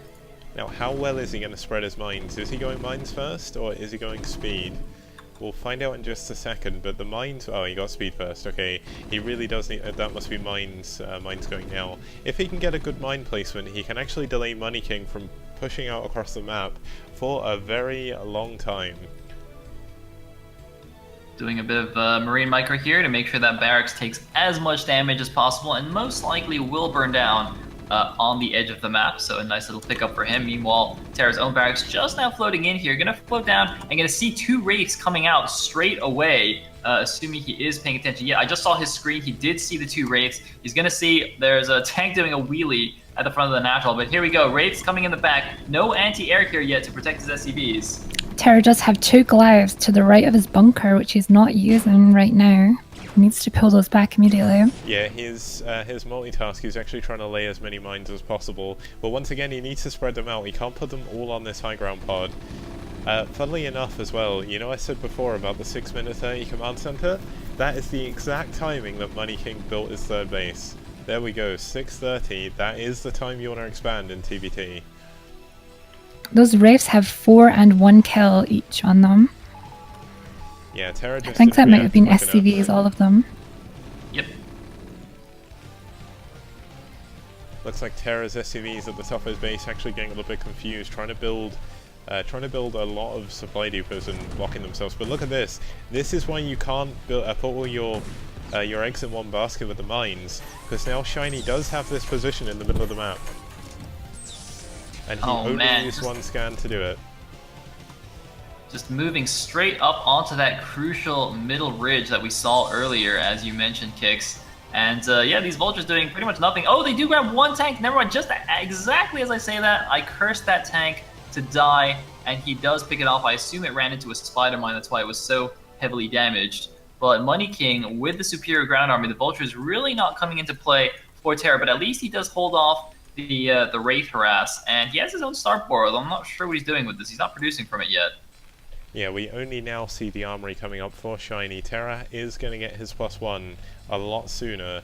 S1: Now, how well is he going to spread his mines? Is he going mines first, or is he going speed? We'll find out in just a second, but the mines... Oh, he got speed first, okay. He really does need... that must be mines going now. If he can get a good mine placement, he can actually delay Money King from pushing out across the map for a very long time.
S2: Doing a bit of Marine Micro here to make sure that barracks takes as much damage as possible, and most likely will burn down on the edge of the map, so a nice little pickup for him. Meanwhile, Terra's own barracks just now floating in here, gonna float down and gonna see 2 Wraiths coming out straight away, assuming he is paying attention. Yeah, I just saw his screen, he did see the 2 Wraiths. He's gonna see there's a tank doing a wheelie at the front of the natural, but here we go, Wraiths coming in the back. No anti-air here yet to protect his SCVs.
S3: Terra does have 2 Goliaths to the right of his bunker, which he's not using right now. He needs to pull those back immediately.
S1: Yeah, his multitask, he's actually trying to lay as many mines as possible. But once again, he needs to spread them out. He can't put them all on this high ground pod. Funnily enough as well, I said before about the 6-minute 30 command center? That is the exact timing that Money King built his 3rd base. There we go, 6:30. That is the time you want to expand in TBT.
S3: Those Wraiths have 4 and 1 kill each on them.
S1: Yeah, Terra just
S3: I think that might have been
S1: enough.
S3: SCVs, all of them.
S2: Yep.
S1: Looks like Terra's SCVs at the top of his base actually getting a little bit confused, trying to build a lot of supply depots and blocking themselves. But look at this. This is why you can't put all your eggs in one basket with the mines, because now Shiny does have this position in the middle of the map. And he only used 1 scan to do it.
S2: Just moving straight up onto that crucial middle ridge that we saw earlier, as you mentioned, Kix. And yeah, these vultures doing pretty much nothing. Oh, they do grab one tank. Never mind. Just exactly as I say that, I cursed that tank to die, and he does pick it off. I assume it ran into a spider mine. That's why it was so heavily damaged. But Money King, with the superior ground army, the vultures really not coming into play for Terra. But at least he does hold off the Wraith Harass, and he has his own starport, although I'm not sure what he's doing with this. He's not producing from it yet.
S1: Yeah, we only now see the armory coming up for Shiny. Terra is going to get his +1 a lot sooner.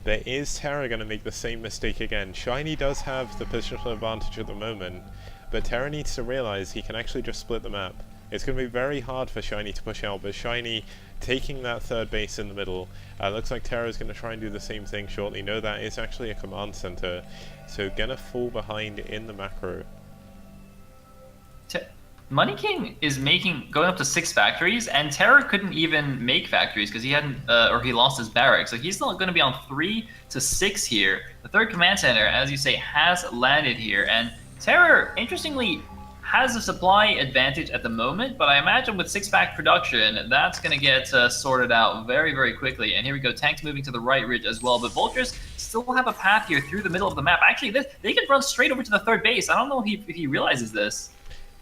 S1: But is Terra going to make the same mistake again? Shiny does have the positional advantage at the moment, but Terra needs to realize he can actually just split the map. It's going to be very hard for Shiny to push out, but Shiny taking that third base in the middle. Looks like Terra is going to try and do the same thing shortly. No, that is actually a command center, so gonna fall behind in the macro.
S2: Money King is going up to 6 factories, and Terra couldn't even make factories because he hadn't, or he lost his barracks. So he's still going to be on 3 to 6 here. The third command center, as you say, has landed here, and Terra, interestingly, has a supply advantage at the moment, but I imagine with 6-pack production, that's going to get sorted out very, very quickly. And here we go, tanks moving to the right ridge as well, but vultures still have a path here through the middle of the map. Actually, they can run straight over to the third base. I don't know if he realizes this.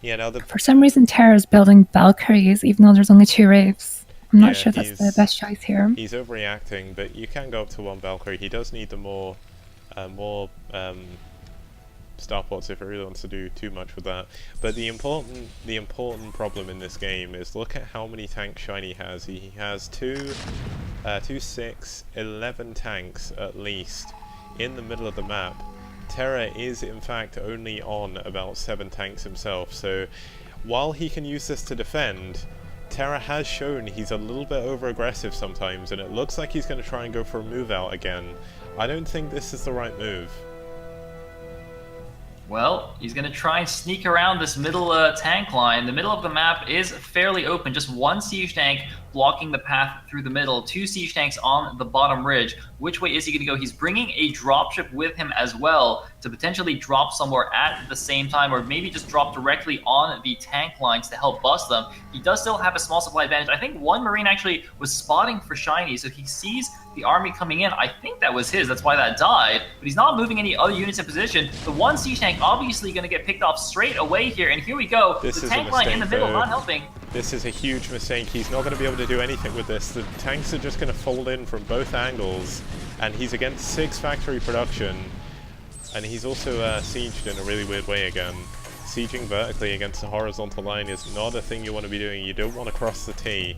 S1: Yeah, now
S3: For some reason, Terra's building Valkyries, even though there's only 2 Wraiths. I'm not sure that's the best choice here.
S1: He's overreacting, but you can go up to 1 Valkyrie. He does need the more starports if he really wants to do too much with that. But the important problem in this game is look at how many tanks Shiny has. He has 2, 6, 11 tanks at least in the middle of the map. Terra is in fact only on about 7 tanks himself, so while he can use this to defend, Terra has shown he's a little bit over-aggressive sometimes, and it looks like he's going to try and go for a move out again. I don't think this is the right move.
S2: Well, he's going to try and sneak around this middle tank line. The middle of the map is fairly open. Just 1 siege tank blocking the path through the middle. 2 siege tanks on the bottom ridge. Which way is he going to go? He's bringing a dropship with him as well to potentially drop somewhere at the same time, or maybe just drop directly on the tank lines to help bust them. He does still have a small supply advantage. I think 1 Marine actually was spotting for Shiny, so he sees the army coming in. I think that was his, that's why that died, but he's not moving any other units in position. The 1 siege tank obviously going to get picked off straight away here, and here we go. The tank line in the middle, not helping.
S1: This is a huge mistake. He's not going to be able to do anything with this. The tanks are just going to fold in from both angles, and he's against 6 factory production, and he's also sieged in a really weird way again. Sieging vertically against a horizontal line is not a thing you want to be doing. You don't want to cross the T.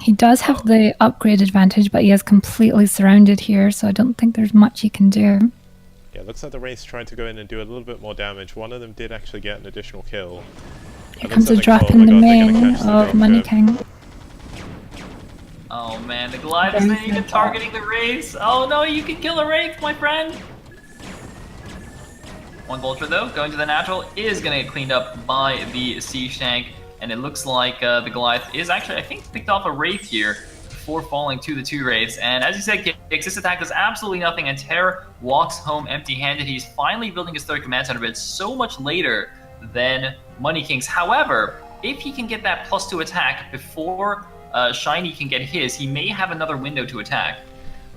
S3: He does have the upgrade advantage, but he is completely surrounded here, so I don't think there's much he can do.
S1: Yeah, it looks like the Wraiths tried to go in and do a little bit more damage. One of them did actually get an additional kill.
S3: Here comes a drop in the main of Money King.
S2: Oh man, the Goliath isn't even targeting the Wraiths. Oh no, you can kill a Wraith, my friend! 1 Vulture though, going to the natural, is going to get cleaned up by the siege tank. And it looks like the Goliath is actually, I think, picked off a Wraith here before falling to the 2 Wraiths. And as you said, Kix, this attack does absolutely nothing, and Terra walks home empty-handed. He's finally building his 3rd command center, but it's so much later than Money King's. However, if he can get that +2 attack before Shiny can get his, he may have another window to attack.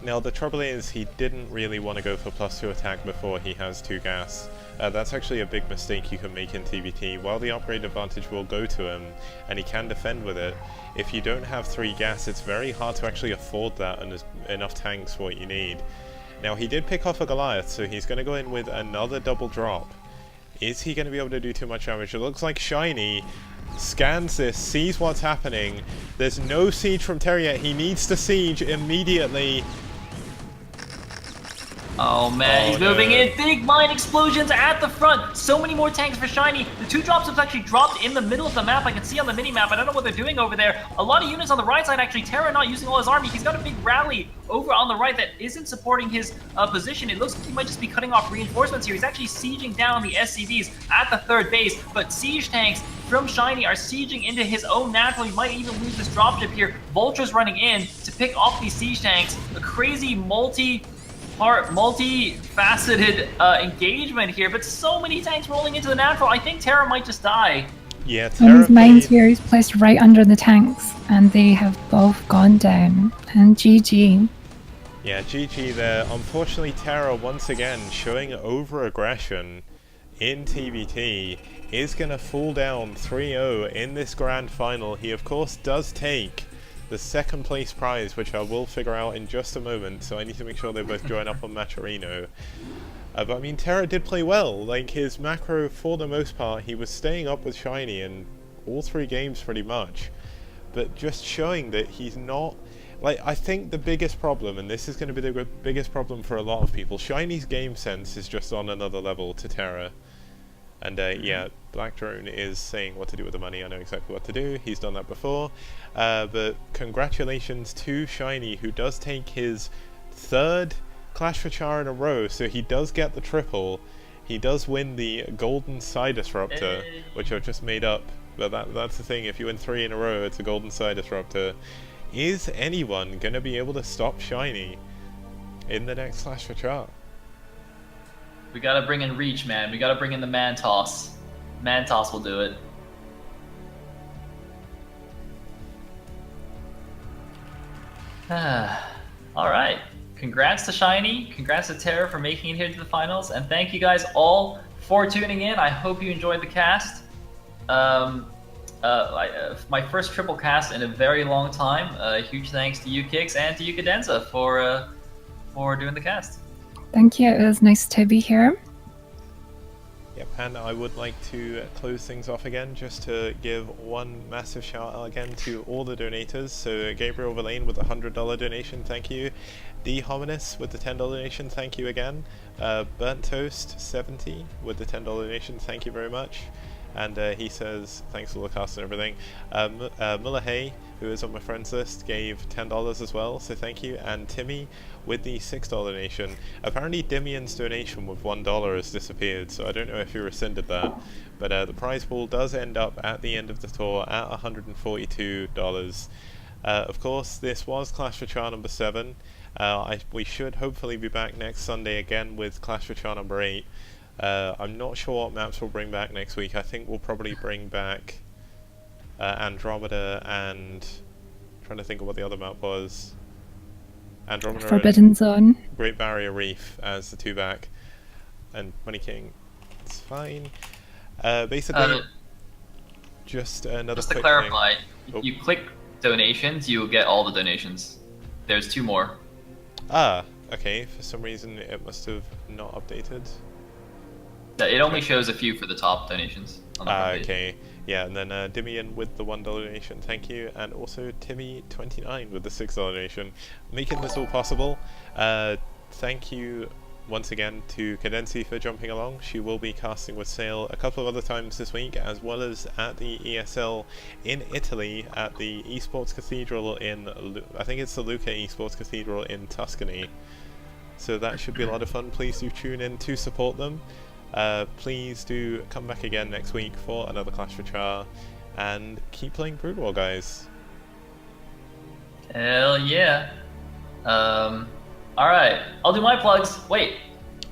S1: Now, the trouble is, he didn't really want to go for +2 attack before he has 2 gas. That's actually a big mistake you can make in TVT. While the upgrade advantage will go to him, and he can defend with it, if you don't have 3 gas, it's very hard to actually afford that and enough tanks for what you need. Now, he did pick off a Goliath, so he's going to go in with another double drop. Is he going to be able to do too much damage? It looks like Shiny scans this, sees what's happening. There's no siege from Terra yet. He needs to siege immediately.
S2: Oh man, he's moving in. Big mine explosions at the front. So many more tanks for Shiny. The 2 drops have actually dropped in the middle of the map. I can see on the mini-map. I don't know what they're doing over there. A lot of units on the right side, actually. Terra not using all his army. He's got a big rally over on the right that isn't supporting his position. It looks like he might just be cutting off reinforcements here. He's actually sieging down the SCVs at the 3rd base, but siege tanks from Shiny are sieging into his own natural. He might even lose this dropship here. Vultures running in to pick off these siege tanks. A crazy multi-faceted engagement here, but so many tanks rolling into the natural. I think Terra might just die.
S1: Yeah, Terra.
S3: And his mines here, he's placed right under the tanks, and they have both gone down. And GG.
S1: Yeah, GG there. Unfortunately, Terra once again showing over-aggression in TBT is going to fall down 3-0 in this grand final. He of course does take the second place prize, which I will figure out in just a moment, so I need to make sure they both join up on Matcherino. But I mean, Terra did play well. Like, his macro, for the most part, he was staying up with Shiny in all 3 games pretty much, but just showing that he's not... Like, I think the biggest problem, and this is going to be the biggest problem for a lot of people, Shiny's game sense is just on another level to Terra. And yeah, Black Drone is saying what to do with the money. I know exactly what to do. He's done that before. But congratulations to Shiny, who does take his 3rd Clash for Char in a row. So he does get the triple. He does win the Golden Side Disruptor, which I've just made up. But that's the thing. If you win 3 in a row, it's a Golden Side Disruptor. Is anyone going to be able to stop Shiny in the next Clash for Char?
S2: We gotta bring in Reach, man. We gotta bring in the Mantoss. Mantoss will do it. Alright. Congrats to Shiny. Congrats to Terra for making it here to the finals. And thank you guys all for tuning in. I hope you enjoyed the cast. My first triple cast in a very long time. Huge thanks to you, Kix, and to you, Cadenza, for doing the cast.
S3: Thank you. It was nice to be here.
S1: Yep, and I would like to close things off again just to give one massive shout out again to all the donators. So Gabriel Verlaine with a $100 donation, thank you. D Hominis with the $10 donation, thank you again. Burnt Toast 70 with the $10 donation, thank you very much. And he says thanks for the cast and everything. Muller Hay, who is on my friends list, gave $10 as well, so thank you. And Timmy with the $6 donation. Apparently Dimian's donation with $1 has disappeared, so I don't know if he rescinded that. But the prize pool does end up at the end of the tour at $142. Of course, this was Clash for Char number 7. We should hopefully be back next Sunday again with Clash for Char number 8. I'm not sure what maps we'll bring back next week. I think we'll probably bring back Andromeda and... I'm trying to think of what the other map was. Andromeda
S3: Forbidden Zone.
S1: Great Barrier Reef as the 2 back. And Money King. It's fine. Basically, just another
S2: just to
S1: quick
S2: clarify,
S1: thing.
S2: if you click donations, you will get all the donations. There's 2 more.
S1: Ah, okay. For some reason it must have not updated.
S2: Yeah, it only shows a few for the top donations. On the front page.
S1: Okay. Yeah, and then Dimian with the $1 donation, thank you, and also Timmy29 with the $6 donation, making this all possible. Thank you once again to Cadenzi for jumping along. She will be casting with Sail a couple of other times this week, as well as at the ESL in Italy at the Esports Cathedral in, I think it's the Lucca Esports Cathedral in Tuscany. So that should be a lot of fun. Please do tune in to support them. Please do come back again next week for another Clash for Char, and keep playing Brood War, guys.
S2: Hell yeah. Alright, I'll do my plugs. Wait,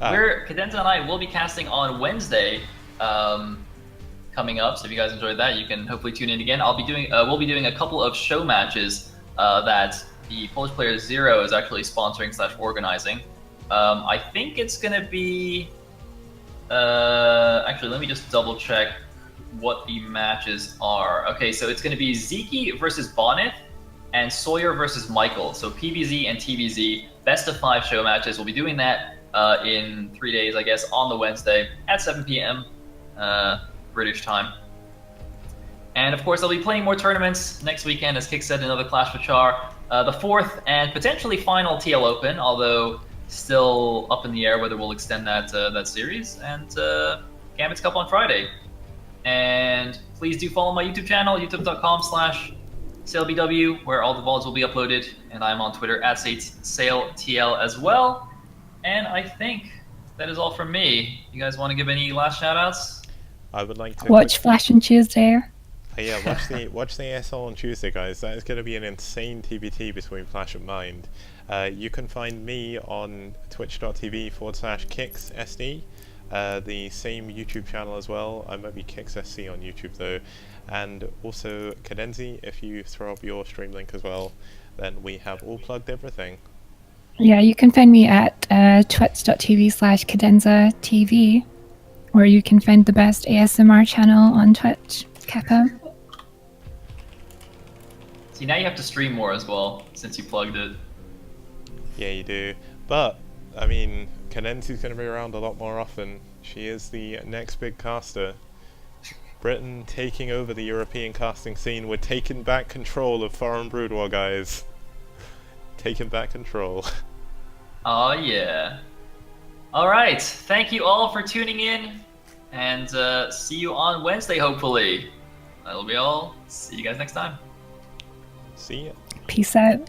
S2: Cadenza and I will be casting on Wednesday coming up, so if you guys enjoyed that, you can hopefully tune in again. We'll be doing a couple of show matches that the Polish player Zero is actually sponsoring / organizing. I think it's gonna be... actually, let me just double check what the matches are. Okay, so it's going to be Zeke versus Bonnet and Sawyer versus Michael. So PVZ and TVZ, best of 5 show matches. We'll be doing that in 3 days, I guess, on the Wednesday at 7 p.m. British time. And of course, I'll be playing more tournaments next weekend, as Kick said, another Clash for Char. The 4th and potentially final TL Open, although still up in the air whether we'll extend that series, and Gambit's Cup on Friday. And please do follow my YouTube channel, youtube.com/SailBW, where all the VODs will be uploaded, and I'm on Twitter at SailTL as well. And I think that is all from me. You guys want to give any last shout-outs?
S1: I would like to
S3: watch Flash on Tuesday.
S1: Yeah, watch the ASL on Tuesday, guys. That is going to be an insane TBT between Flash and Mind. You can find me on twitch.tv/KixSD, the same YouTube channel as well. I might be KixSC on YouTube though, and also Cadenzi. If you throw up your stream link as well, then we have all plugged everything.
S3: Yeah, you can find me at twitch.tv/Cadenza TV, or you can find the best ASMR channel on Twitch, Kappa.
S2: See, now you have to stream more as well, since you plugged it.
S1: Yeah, you do. But, I mean, Cadenza's going to be around a lot more often. She is the next big caster. Britain taking over the European casting scene. We're taking back control of Foreign Brood War, guys. Taking back control.
S2: Oh yeah. Alright, thank you all for tuning in, and see you on Wednesday, hopefully. That'll be all. See you guys next time.
S1: See ya.
S3: Peace out.